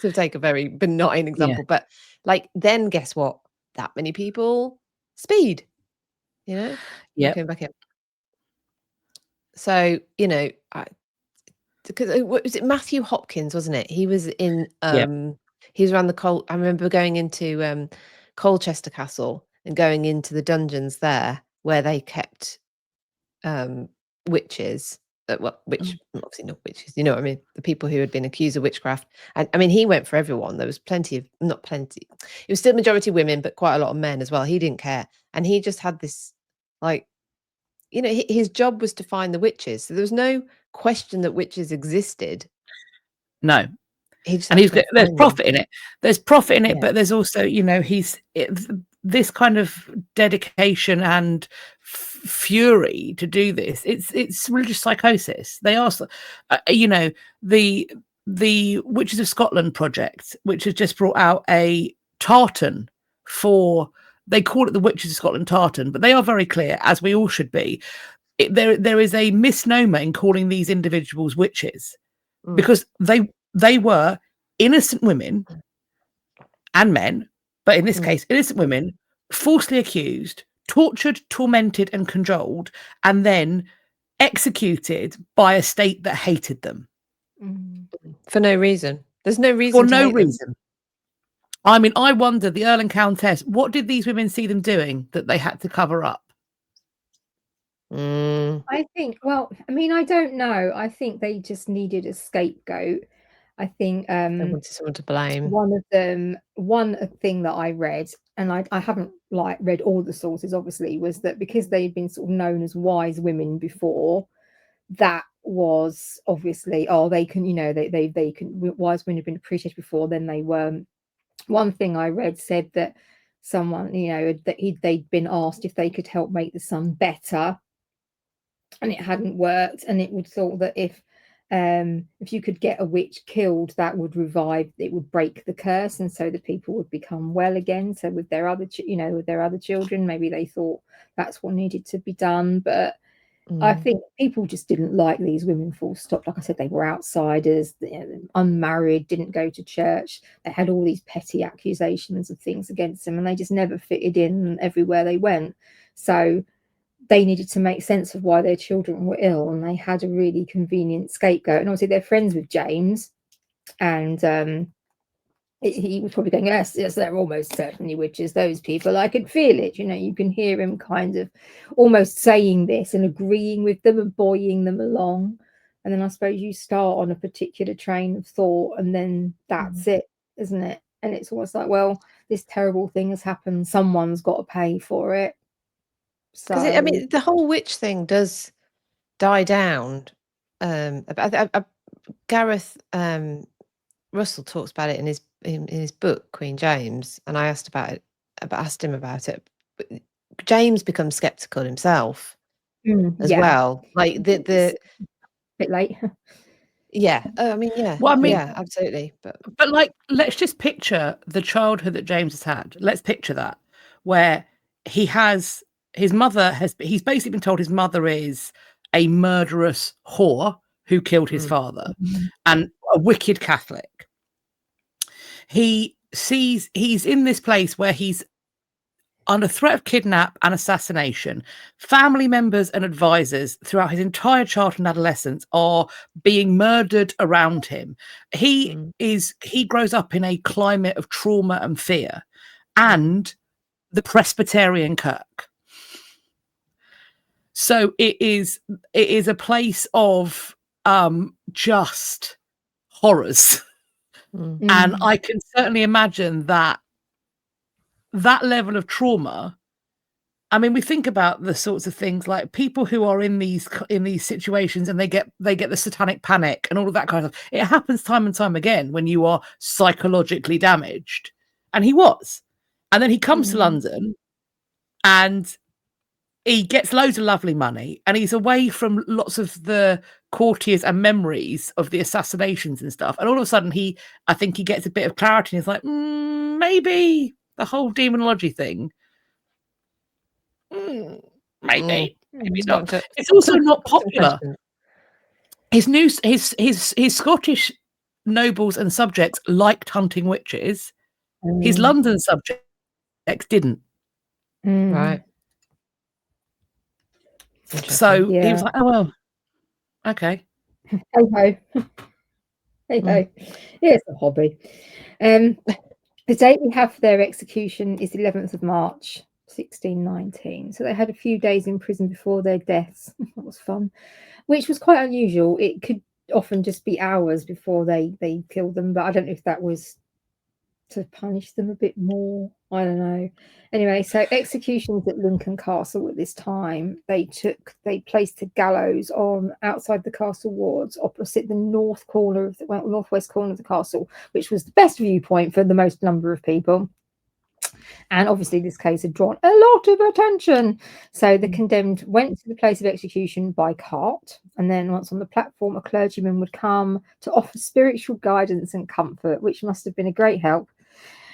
to take a very benign example. But then guess what? That many people speed, Yeah. Going back in. So, because what was it, Matthew Hopkins, wasn't it? He was in he was around I remember going into Colchester Castle and going into the dungeons there where they kept witches, which obviously not witches, you know what I mean, the people who had been accused of witchcraft. And I mean, he went for everyone. There was it was still majority women, but quite a lot of men as well. He didn't care, and he just had this his job was to find the witches, so there was no question that witches existed. No. There's profit in it. There's profit in it, but there's also, this kind of dedication and fury to do this. It's religious psychosis. They are, the Witches of Scotland project, which has just brought out a tartan for. They call it the Witches of Scotland tartan, but they are very clear, as we all should be. There is a misnomer in calling these individuals witches because they were innocent women and men, but in this case, innocent women, falsely accused, tortured, tormented, and cajoled, and then executed by a state that hated them. For no reason. There's no reason. For no reason. I mean, I wonder, the Earl and Countess, what did these women see them doing that they had to cover up? I think, I don't know. I think they just needed a scapegoat. I think They wanted someone to blame. one thing that I read, and I haven't like read all the sources, obviously, was that because they'd been sort of known as wise women before, that was obviously, oh, they can, you know, they can, wise women have been appreciated before, then they weren't. One thing I read said that someone, you know, that they'd been asked if they could help make the sun better, and it hadn't worked, and it would thought that if you could get a witch killed, that would revive, it would break the curse, and so the people would become well again. So with their other with their other children, maybe they thought that's what needed to be done. But I think people just didn't like these women, full stop. Like I said, they were outsiders, unmarried, didn't go to church. They had all these petty accusations of things against them, and they just never fitted in everywhere they went. So they needed to make sense of why their children were ill, and they had a really convenient scapegoat. And obviously they're friends with James, and he was probably going, yes, they're almost certainly witches, those people. I could feel it, you know, you can hear him kind of almost saying this and agreeing with them and buoying them along. And then I suppose you start on a particular train of thought, and then that's it, isn't it? And it's almost like, well, this terrible thing has happened, someone's got to pay for it. Because I mean, the whole witch thing does die down. Gareth Russell talks about it in his book Queen James, and I asked him about it. But James becomes skeptical himself as well. Like the bit late. Yeah. I mean, yeah. Well, I mean, yeah, absolutely. But like, let's just picture the childhood that James has had. Let's picture that, where he's basically been told his mother is a murderous whore who killed his father and a wicked Catholic. He's in this place where he's under threat of kidnap and assassination. Family members and advisors throughout his entire childhood and adolescence are being murdered around him. He grows up in a climate of trauma and fear, and the Presbyterian Kirk. So it is a place of just horrors. And I can certainly imagine that level of trauma. I mean, we think about the sorts of things like people who are in these situations, and they get the satanic panic and all of that kind of stuff. It happens time and time again when you are psychologically damaged, and he was. And then he comes to London, and he gets loads of lovely money, and he's away from lots of the courtiers and memories of the assassinations and stuff. And all of a sudden, I think he gets a bit of clarity, and he's like, maybe the whole demonology thing. Maybe not. It's also not popular. His Scottish nobles and subjects liked hunting witches. His London subjects didn't. Right. So he was like, oh well, okay. Hey ho. Hey ho. Yeah, it's a hobby. The date we have for their execution is the 11th of March, 1619. So they had a few days in prison before their deaths. That was fun, which was quite unusual. It could often just be hours before they killed them, but I don't know if that was to punish them a bit more. I don't know. Anyway, so executions at Lincoln Castle at this time, they placed the gallows on outside the castle wards, opposite the northwest corner of the castle, which was the best viewpoint for the most number of people. And obviously this case had drawn a lot of attention. So the condemned went to the place of execution by cart, and then once on the platform, a clergyman would come to offer spiritual guidance and comfort, which must have been a great help.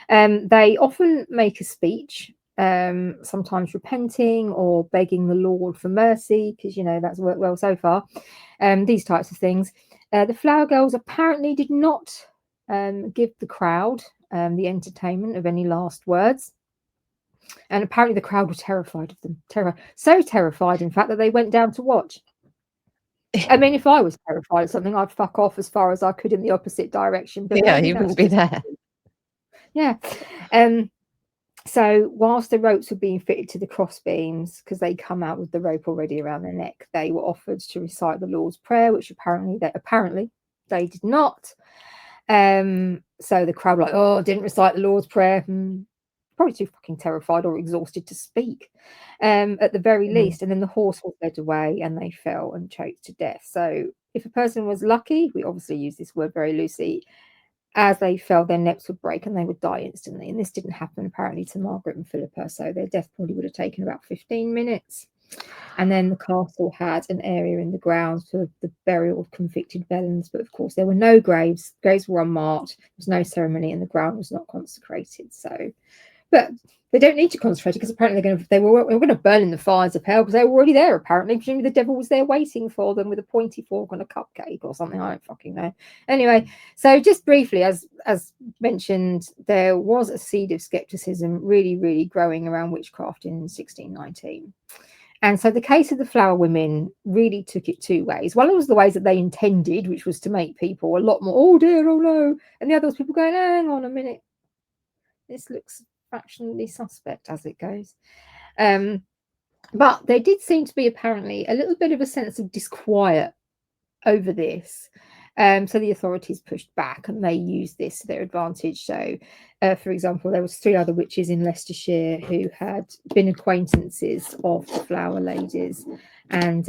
They often make a speech, sometimes repenting or begging the Lord for mercy, because, you know, that's worked well so far. These types of things. The Flower Girls apparently did not give the crowd the entertainment of any last words. And apparently the crowd were terrified of them. So terrified, in fact, that they went down to watch. I mean, if I was terrified of something, I'd fuck off as far as I could in the opposite direction. But yeah, you wouldn't be there. Yeah. So whilst the ropes were being fitted to the crossbeams, because they come out with the rope already around their neck, they were offered to recite the Lord's Prayer, which apparently they did not. So the crowd like, oh, didn't recite the Lord's Prayer. Probably too fucking terrified or exhausted to speak, at the very least. And then the horse was led away and they fell and choked to death. So if a person was lucky, we obviously use this word very loosely, as they fell, their necks would break and they would die instantly. And this didn't happen apparently to Margaret and Philippa. So their death probably would have taken about 15 minutes. And then the castle had an area in the grounds for the burial of convicted felons. But of course, there were no graves. Graves were unmarked. There was no ceremony and the ground was not consecrated. So, but they don't need to consecrate it because apparently they were going to burn in the fires of hell because they were already there. Apparently, presumably the devil was there waiting for them with a pointy fork on a cupcake or something. I don't fucking know. Anyway, so just briefly, as mentioned, there was a seed of skepticism really, really growing around witchcraft in 1619. And so the case of the flower women really took it two ways. One was the ways that they intended, which was to make people a lot more, oh dear, oh no. And the other was people going, hang on a minute. This looks fractionally suspect as it goes. But there did seem to be apparently a little bit of a sense of disquiet over this. So the authorities pushed back and they used this to their advantage. So, for example, there was 3 other witches in Leicestershire who had been acquaintances of the flower ladies, and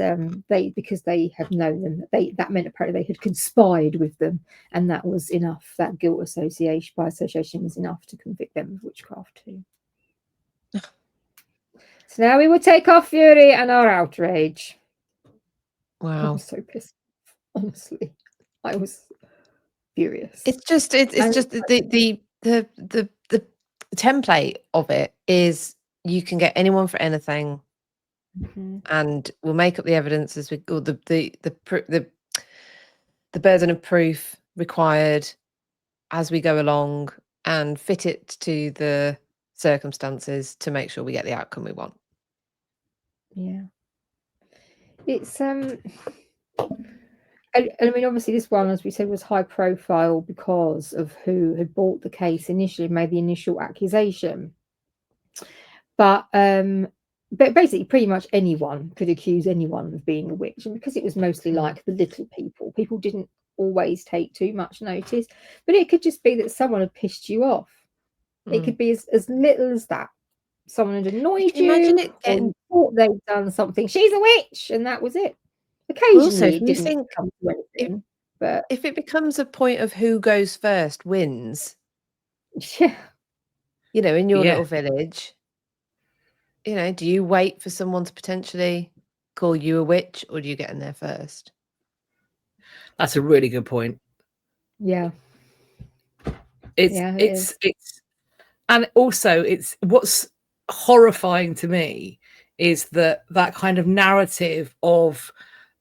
because they had known them, that meant apparently they had conspired with them, and that was enough. That guilt association by association was enough to convict them of witchcraft too. So now we will take our fury and our outrage. Wow. I was so pissed, honestly. I was furious. It's just the template of it is you can get anyone for anything, and we'll make up the evidence as we or the burden of proof required as we go along and fit it to the circumstances to make sure we get the outcome we want. Yeah, it's I mean, obviously, this one, as we said, was high profile because of who had brought the case initially, made the initial accusation. But basically, pretty much anyone could accuse anyone of being a witch. And because it was mostly like the little people didn't always take too much notice. But it could just be that someone had pissed you off. It could be as little as that. Someone had annoyed you, imagine it or you thought they'd done something. She's a witch, and that was it. Occasionally, also, it didn't come to anything, but if it becomes a point of who goes first wins, yeah, in your little village, do you wait for someone to potentially call you a witch, or do you get in there first? That's a really good point. Yeah. It's and also it's what's horrifying to me is that kind of narrative of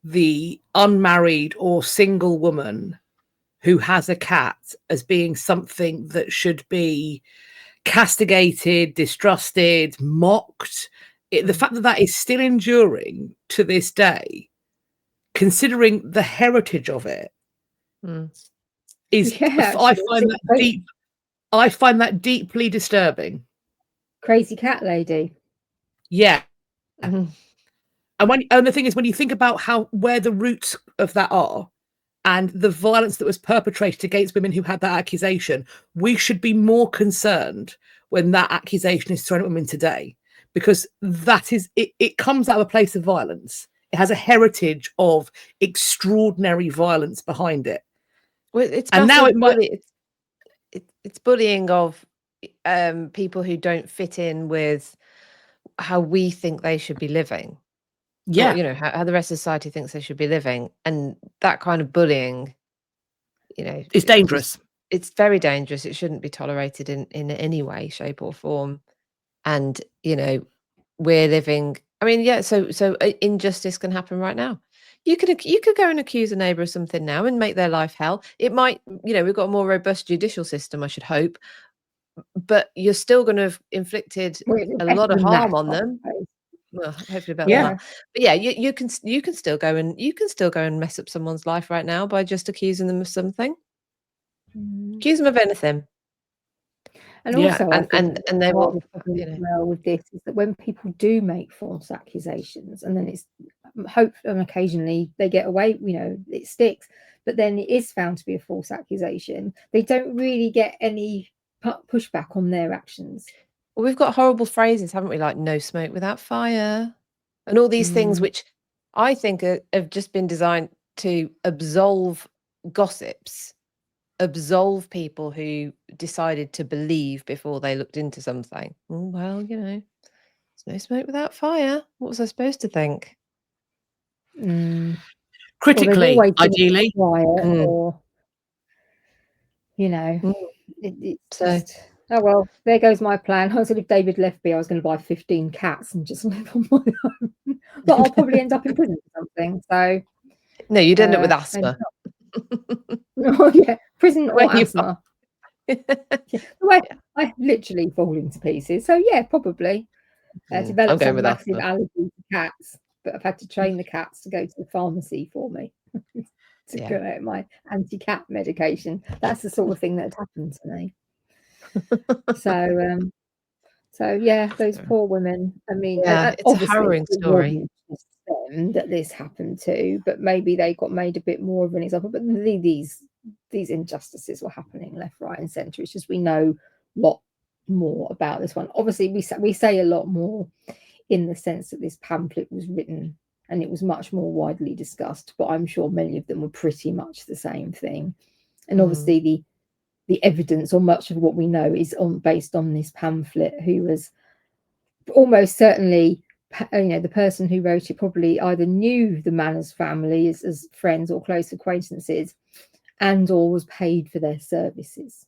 the unmarried or single woman who has a cat as being something that should be castigated, distrusted, mocked. The fact that is still enduring to this day, considering the heritage of it, is I find that deeply disturbing. Crazy cat lady. Yeah. And the thing is, when you think about where the roots of that are and the violence that was perpetrated against women who had that accusation, we should be more concerned when that accusation is thrown at women today, because that is it comes out of a place of violence. It has a heritage of extraordinary violence behind it. Well, it's and now it's bullying of people who don't fit in with how we think they should be living. Yeah, or, how the rest of society thinks they should be living, and that kind of bullying, is dangerous. It's very dangerous. It shouldn't be tolerated in any way, shape, or form. And we're living. I mean, so injustice can happen right now. You could go and accuse a neighbour of something now and make their life hell. It might, we've got a more robust judicial system, I should hope, but you're still going to have inflicted a lot of harm on them. Well, hopefully better than that. But yeah, you can still go and mess up someone's life right now by just accusing them of something. Accuse them of anything. And also, and they will. Well, with this is that when people do make false accusations, and then it's hope, and occasionally they get away, it sticks, but then it is found to be a false accusation. They don't really get any pushback on their actions. Well, we've got horrible phrases, haven't we? Like no smoke without fire, and all these things which I think have just been designed to absolve gossips, absolve people who decided to believe before they looked into something. Well, there's no smoke without fire. What was I supposed to think? Critically, ideally. Quiet, or it's just, oh well, there goes my plan. I said if David left me, I was going to buy 15 cats and just live on my own, but I'll probably end up in prison or something. So no, you'd end up with asthma. Oh yeah, prison or asthma. I literally fall into pieces. So yeah, probably develop some massive allergy to cats. But I've had to train the cats to go to the pharmacy for me to go out my anti-cat medication. That's the sort of thing that had happened to me. So yeah, those poor women. I mean, it's a harrowing story. Them that this happened to, but maybe they got made a bit more of an example. But these injustices were happening left, right, and centre. It's just we know a lot more about this one. Obviously, we say a lot more in the sense that this pamphlet was written and it was much more widely discussed, but I'm sure many of them were pretty much the same thing. And obviously the evidence, or much of what we know, is based on this pamphlet, who was almost certainly, the person who wrote it probably either knew the Manners family as friends or close acquaintances, and or was paid for their services.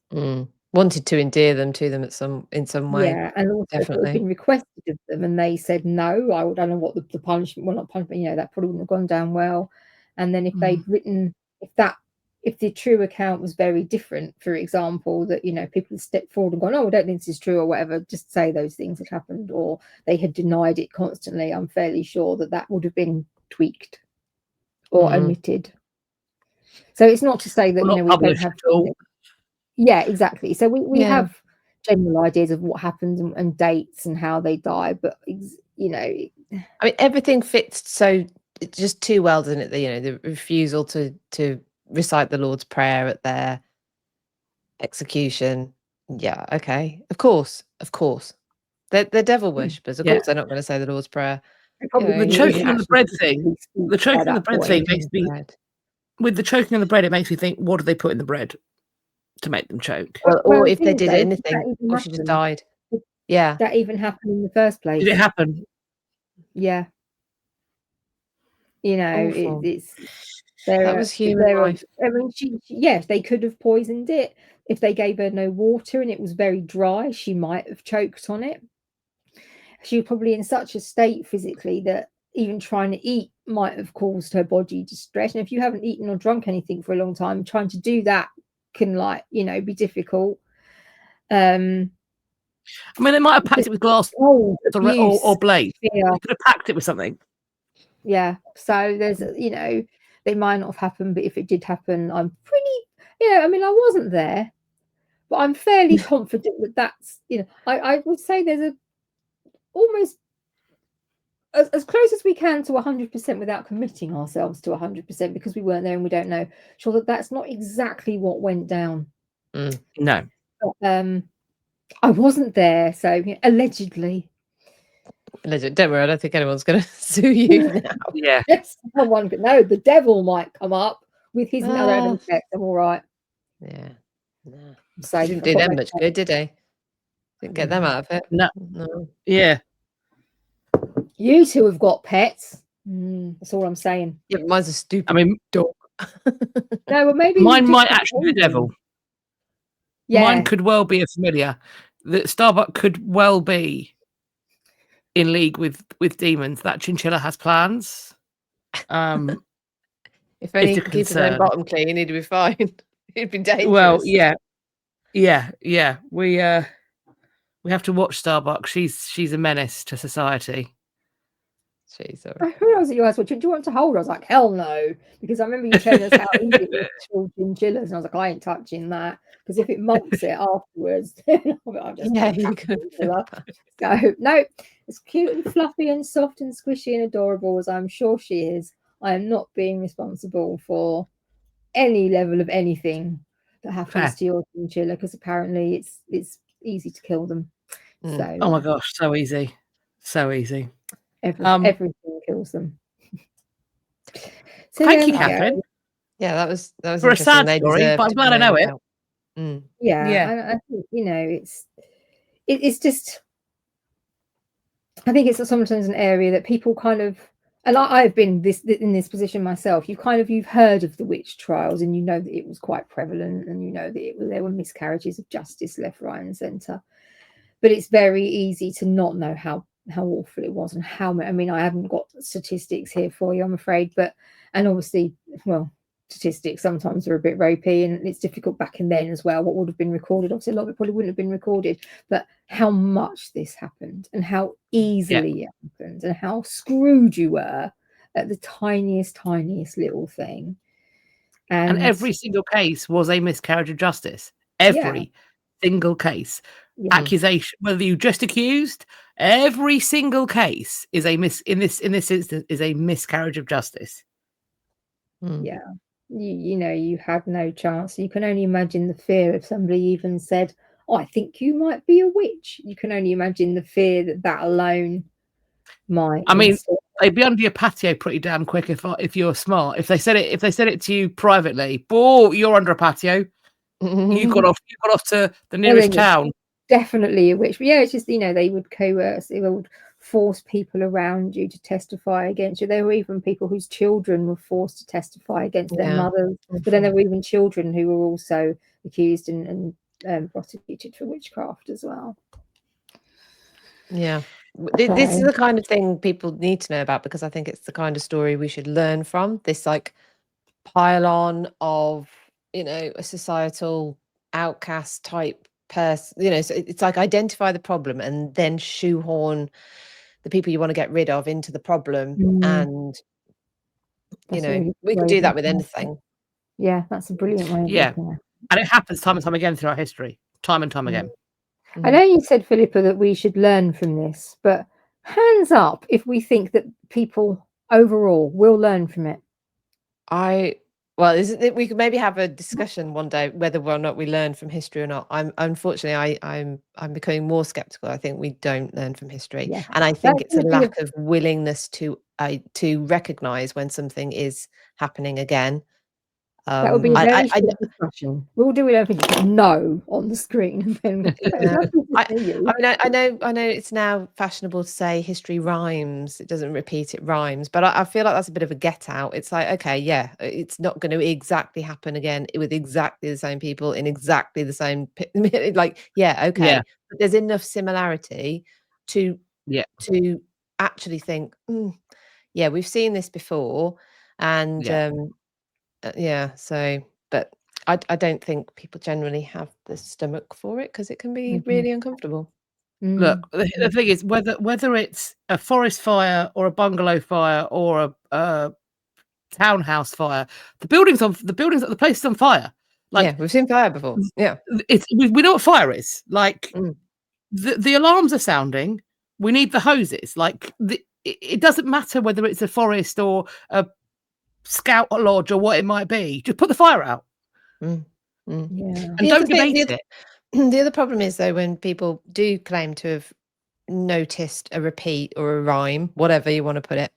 Wanted to endear them to them in some way. Yeah, and also it had been requested of them, and they said no. I don't know what the punishment. Well, not punishment. That probably wouldn't have gone down well. And then if they'd written, if the true account was very different, for example, that people had stepped forward and gone, "Oh, I don't think this is true," or whatever, just say those things had happened, or they had denied it constantly, I'm fairly sure that would have been tweaked or omitted. So it's not to say that we don't have. Yeah, exactly. So we have general ideas of what happens and dates and how they die, but I mean, everything fits so just too well, doesn't it? The refusal to recite the Lord's Prayer at their execution. Yeah, okay, of course. They're devil worshippers. Of course, they're not going to say the Lord's Prayer. The choking on the bread thing. The choking on the bread thing makes me. With the choking on the bread, it makes me think: what do they put in the bread to make them choke? Well, or if they did anything, or she just died. Yeah, that even happened in the first place. Did it happen? Yeah. It's that was human life. I mean, yes, they could have poisoned it. If they gave her no water and it was very dry, she might have choked on it. She was probably in such a state physically that even trying to eat might have caused her body distress. And if you haven't eaten or drunk anything for a long time, trying to do that can be difficult. I mean, they might have packed it with glass or blade. Yeah. They could have packed it with something. Yeah. So there's, they might not have happened, but if it did happen, I'm pretty, I mean, I wasn't there, but I'm fairly confident that that's, I would say there's almost as close as we can to 100% without committing ourselves to 100% because we weren't there and we don't know. Sure that that's not exactly what went down. No. But, I wasn't there, so allegedly. Don't worry, I don't think anyone's going to sue you now. Yeah. Someone could know. The devil might come up with his I'm all right. Yeah. No. He didn't do them much good, did he? Didn't get them out of it. No. Yeah. You two have got pets. That's all I'm saying. Yeah, but mine's a stupid dog. No, well, maybe mine might actually be the devil. Yeah. Mine could well be a familiar. The Starbuck could well be in league with demons. That chinchilla has plans. If only he could keep his own bottom clean, he'd be fine. He'd be dangerous. Well, yeah. We have to watch Starbuck. She's a menace to society. She, sorry. I realised that you asked, well, do you want to hold? I was like, hell no, because I remember you telling us how easy it was to kill chinchillas, and I was like, I ain't touching that, because if it molts it afterwards, then I'm just Yeah, gonna you crack could the feel chinchilla. So no, as cute and fluffy and soft and squishy and adorable as I'm sure she is, I am not being responsible for any level of anything that happens Fair. to your chinchilla, because apparently it's easy to kill them. Mm. So Oh my gosh, so easy. So easy. everything kills them. So Thank there you, we go. Catherine. Yeah, that was For a interesting. sad They story, deserve but I'm to be glad I know known it. about. Mm. Yeah, Yeah. and I think, you know, it's just, I think it's sometimes an area that people kind of, and I've been in this position myself. You've heard of the witch trials, and you know that it was quite prevalent, and you know that there were miscarriages of justice left, right, and centre. But it's very easy to not know how awful it was, and how. I mean, I haven't got statistics here for you, I'm afraid, and obviously, well, statistics sometimes are a bit ropey, and it's difficult back in then as well. What would have been recorded, obviously a lot of it probably wouldn't have been recorded, but how much this happened, and how easily it happened, and how screwed you were at the tiniest little thing. And every single case was a miscarriage of justice. Every single case. Accusation, whether you just accused, every single case is in this instance is a miscarriage of justice. Yeah. You know, you had no chance. You can only imagine the fear if somebody even said, oh, I think you might be a witch. You can only imagine the fear that alone might. I mean, they'd be under your patio pretty damn quick if you're smart. If they said it to you privately, oh, you're under a patio. You got off to the nearest town. Definitely a witch. But yeah, it's just, you know, they would coerce, they would force people around you to testify against you. There were even people whose children were forced to testify against their mothers. But then there were even children who were also accused and prosecuted for witchcraft as well. Yeah. This is the kind of thing people need to know about, because I think it's the kind of story we should learn from. This like pile-on of, you know, a societal outcast type person, you know, so it's like identify the problem and then shoehorn the people you want to get rid of into the problem. And you know, we can do that with anything. Yeah, that's a brilliant way of looking at it. And it happens time and time again throughout history. Time and time again. I know you said, Philippa, that we should learn from this, but hands up if we think that people overall will learn from it. We could maybe have a discussion one day whether or not we learn from history or not. I'm becoming more skeptical. I think we don't learn from history, and I think it's a lack of willingness to recognize when something is happening again. That would be a very short discussion. We'll do it everything no on the screen. And then I know it's now fashionable to say history rhymes. It doesn't repeat, it rhymes. But I feel like that's a bit of a get out. It's like, okay, yeah, it's not going to exactly happen again with exactly the same people in exactly the same like, yeah, okay. Yeah. But there's enough similarity to actually think, yeah, we've seen this before, and so, but I don't think people generally have the stomach for it, because it can be really uncomfortable. Look, the thing is, whether it's a forest fire or a bungalow fire or a townhouse fire, the place is on fire. Like, yeah, we've seen fire before. Yeah, we know what fire is. Like, the alarms are sounding. We need the hoses. Like, it doesn't matter whether it's a forest or a scout lodge or what it might be. Just put the fire out. Yeah, and don't debate it. The other problem is, though, when people do claim to have noticed a repeat or a rhyme, whatever you want to put it,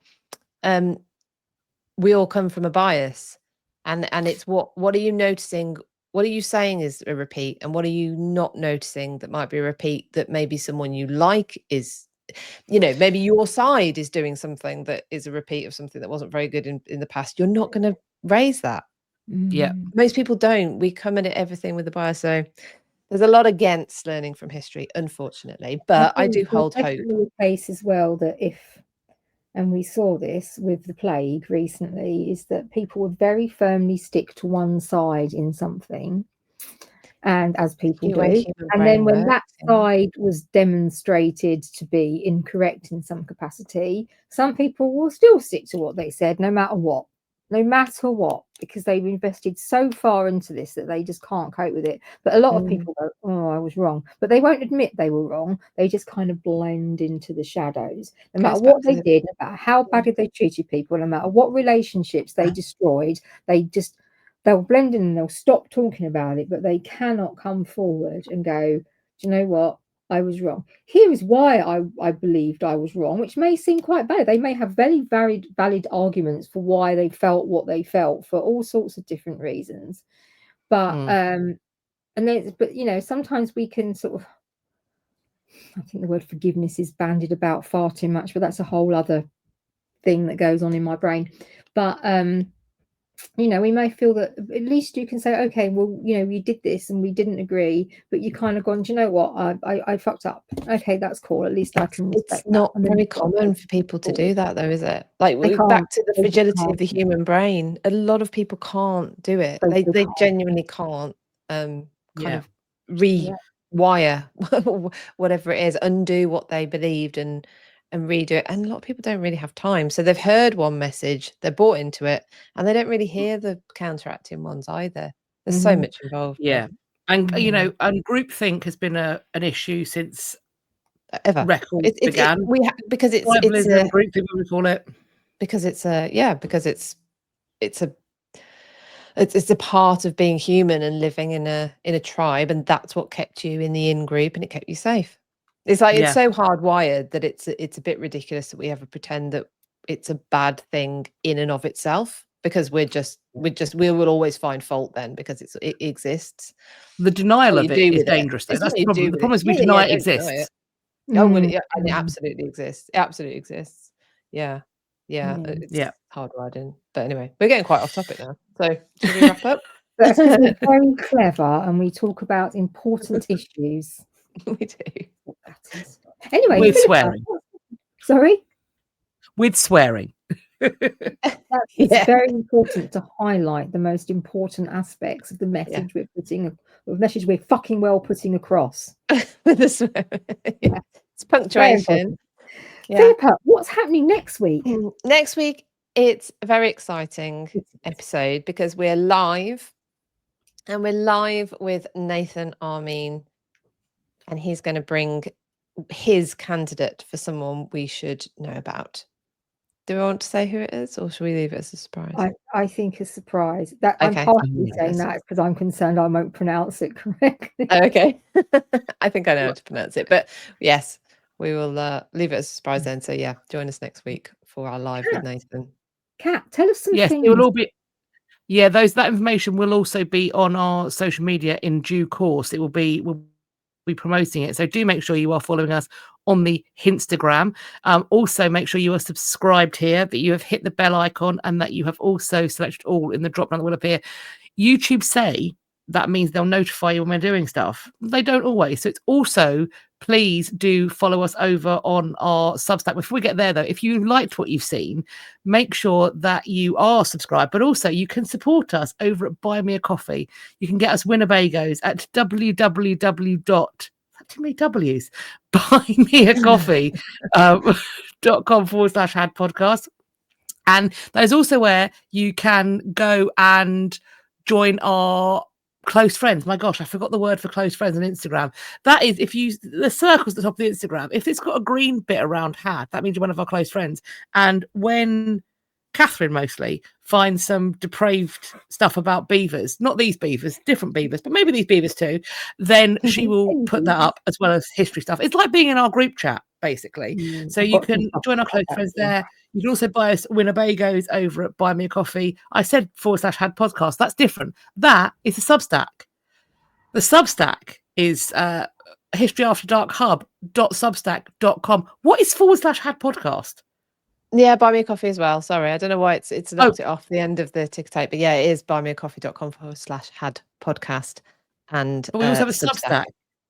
we all come from a bias, and it's what are you noticing? What are you saying is a repeat, and what are you not noticing that might be a repeat that maybe someone you like is, you know, maybe your side is doing something that is a repeat of something that wasn't very good in the past. You're not going to raise that. Yeah, most people don't. We come at everything with a bias, so there's a lot against learning from history, unfortunately, but I do hold hope. Definitely a case as well that and we saw this with the plague recently, is that people would very firmly stick to one side in something, and as people The way do. human And then brain when that works, yeah. side was demonstrated to be incorrect in some capacity, some people will still stick to what they said, no matter what, because they've invested so far into this that they just can't cope with it. But a lot of people go, oh, I was wrong. But they won't admit they were wrong. They just kind of blend into the shadows. No matter Goes back what to they did, no matter how badly they treated people, no matter what relationships they destroyed, they'll blend in and they'll stop talking about it, but they cannot come forward and go, do you know what? I was wrong. Here is why I believed I was wrong, which may seem quite bad. They may have very valid arguments for why they felt what they felt for all sorts of different reasons. But sometimes we can sort of, I think the word forgiveness is bandied about far too much, but that's a whole other thing that goes on in my brain. But we may feel that at least you can say, okay, well, we did this and we didn't agree, but you kind of gone, do you know what? I fucked up. Okay, that's cool. At least I can respect It's not that. very common for people to do that, though, is it? Like, They can't. back to the They just fragility can't. of the human brain. A lot of people can't do it. They They can't. genuinely can't kind of rewire whatever it is, undo what they believed and redo it. And a lot of people don't really have time. So they've heard one message, they're bought into it, and they don't really hear the counteracting ones either. There's so much involved. Yeah. And and groupthink has been an issue since Ever records began. Because it's tribalism, groupthink, we call it. Because it's a part of being human and living in a tribe, and that's what kept you in the in-group and it kept you safe. It's like it's so hardwired that it's a bit ridiculous that we ever pretend that it's a bad thing in and of itself, because we will always find fault then because it exists. The denial of it is dangerous, though. That's the problem. The problem is we deny it exists. Oh, well, yeah, and it absolutely exists. It absolutely exists. Yeah. It's hardwired in. But anyway, we're getting quite off topic now. So should we wrap up? That's because we're very clever and we talk about important issues. We do. Anyway, with Philippa, swearing. Sorry? With swearing. It's very important to highlight the most important aspects of the message we're fucking well putting across. It's punctuation. Philippa, what's happening next week? Next week, it's a very exciting episode because we're live, and we're live with Nathan Armin, and he's going to bring his candidate for someone we should know about. Do we want to say who it is, or should we leave it as a surprise? I think a surprise. I'm partially saying that because I'm concerned I won't pronounce it correctly. Okay. I think I know how to pronounce it, but yes, we will leave it as a surprise then. So join us next week for our live with Nathan. Kat, tell us some things. It will all be. Yeah, that information will also be on our social media in due course. We'll be promoting it. So do make sure you are following us on the Instagram. Also make sure you are subscribed here, that you have hit the bell icon, and that you have also selected all in the drop down that will appear. YouTube say that means they'll notify you when we're doing stuff. They don't always. So it's also, please do follow us over on our Substack. Before we get there, though, if you liked what you've seen, make sure that you are subscribed, but also you can support us over at Buy Me a Coffee. You can get us Winnebagos at buymeacoffee.com/had podcast. And that is also where you can go and join our close friends. My gosh, I forgot the word for close friends on Instagram. That is, if you the circles at the top of the Instagram, if it's got a green bit around had, that means you're one of our close friends. And when Catherine mostly finds some depraved stuff about beavers, not these beavers, different beavers, but maybe these beavers too, then she will put that up as well as history stuff. It's like being in our group chat, basically. So you can join our close friends there. You can also buy us Winnebagos over at Buy Me a Coffee. I said /had podcast. That's different. That is a Substack. The Substack is historyafterdarkhub.substack.com. What is /had podcast? Yeah, Buy Me a Coffee as well. Sorry, I don't know why it's knocked it off the end of the ticker tape, but it is buymeacoffee.com/had podcast. And but we also have a Substack.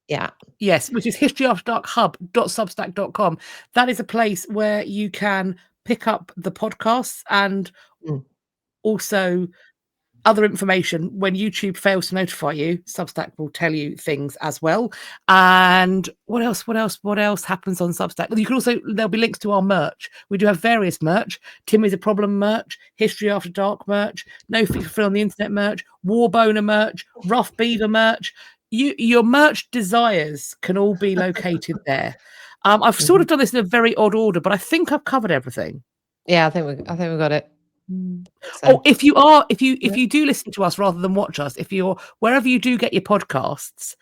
Yeah. Yes, which is historyafterdarkhub.substack.com. That is a place where you can pick up the podcasts and also other information, when YouTube fails to notify you, Substack will tell you things as well. And what else happens on Substack? You can also, there'll be links to our merch. We do have various merch. Timmy's a Problem merch, History After Dark merch, No Fit for Free on the Internet merch, Warboner merch, Rough Beaver merch. Your merch desires can all be located there. I've sort of done this in a very odd order, but I think I've covered everything. Yeah, I think we got it. So. Oh, if you do listen to us rather than watch us, if you're wherever you do get your podcasts,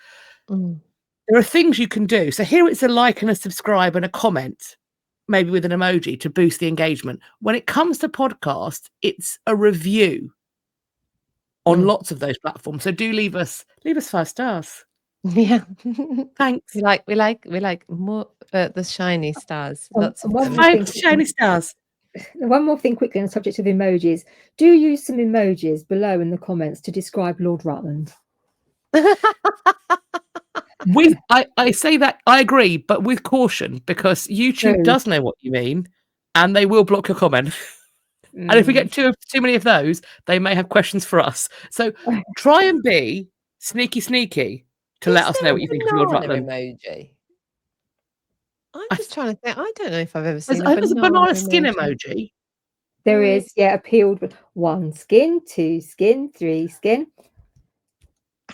there are things you can do. So here it's a like and a subscribe and a comment, maybe with an emoji to boost the engagement. When it comes to podcasts, it's a review on lots of those platforms. So do leave us 5 stars. Yeah. Thanks. We like more the shiny stars. Lots of 5 shiny stars. One more thing quickly on the subject of emojis. Do use some emojis below in the comments to describe Lord Rutland. I say that, I agree, but with caution, because YouTube does know what you mean and they will block your comment. And if we get too many of those, they may have questions for us. So try and be sneaky to let us know what you think of Lord Rutland. Emoji. I'm just trying to think. I don't know if I've ever seen there's a banana skin emoji. There is, appealed with 1 skin, 2 skin, 3 skin.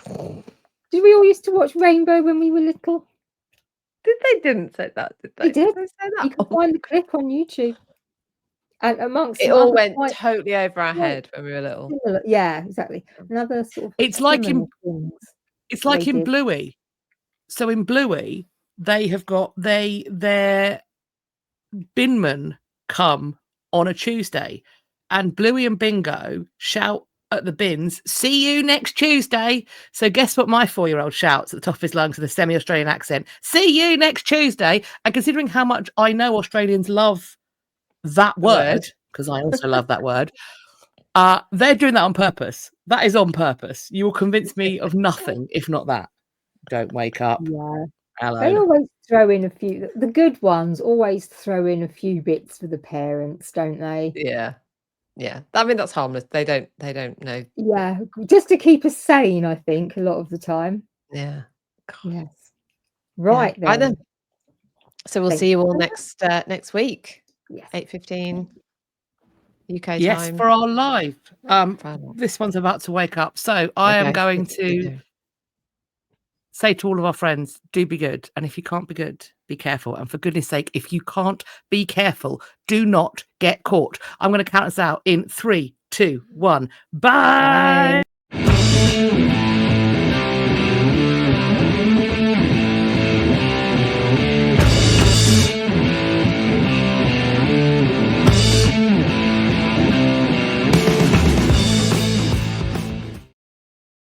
Did we all used to watch Rainbow when we were little? Didn't say that, did they? They did. They say that? You can find the clip on YouTube. And amongst it all went totally over our head when we were little. Similar, yeah, exactly. Another sort of. It's like in Bluey. So in Bluey, they have got their binmen come on a Tuesday, and Bluey and Bingo shout at the bins, "See you next Tuesday." So guess what my 4-year-old shouts at the top of his lungs with a semi-Australian accent? "See you next Tuesday." And considering how much I know Australians love that word, because I also love that word, they're doing that on purpose. That is on purpose. You will convince me of nothing if not that. Don't wake up. Yeah. Hello. They always throw in a few. The good ones always throw in a few bits for the parents, don't they? Yeah. I mean, that's harmless. They don't know. Yeah, just to keep us sane, I think, a lot of the time. Yeah. God. Yes. Right then. Right then. So we'll see you all next week. Yes. 8:15 UK time. Yes, for our live. This one's about to wake up. So I am going to say to all of our friends, do be good. And if you can't be good, be careful. And for goodness sake, if you can't be careful, do not get caught. I'm going to count us out in 3, 2, 1. Bye.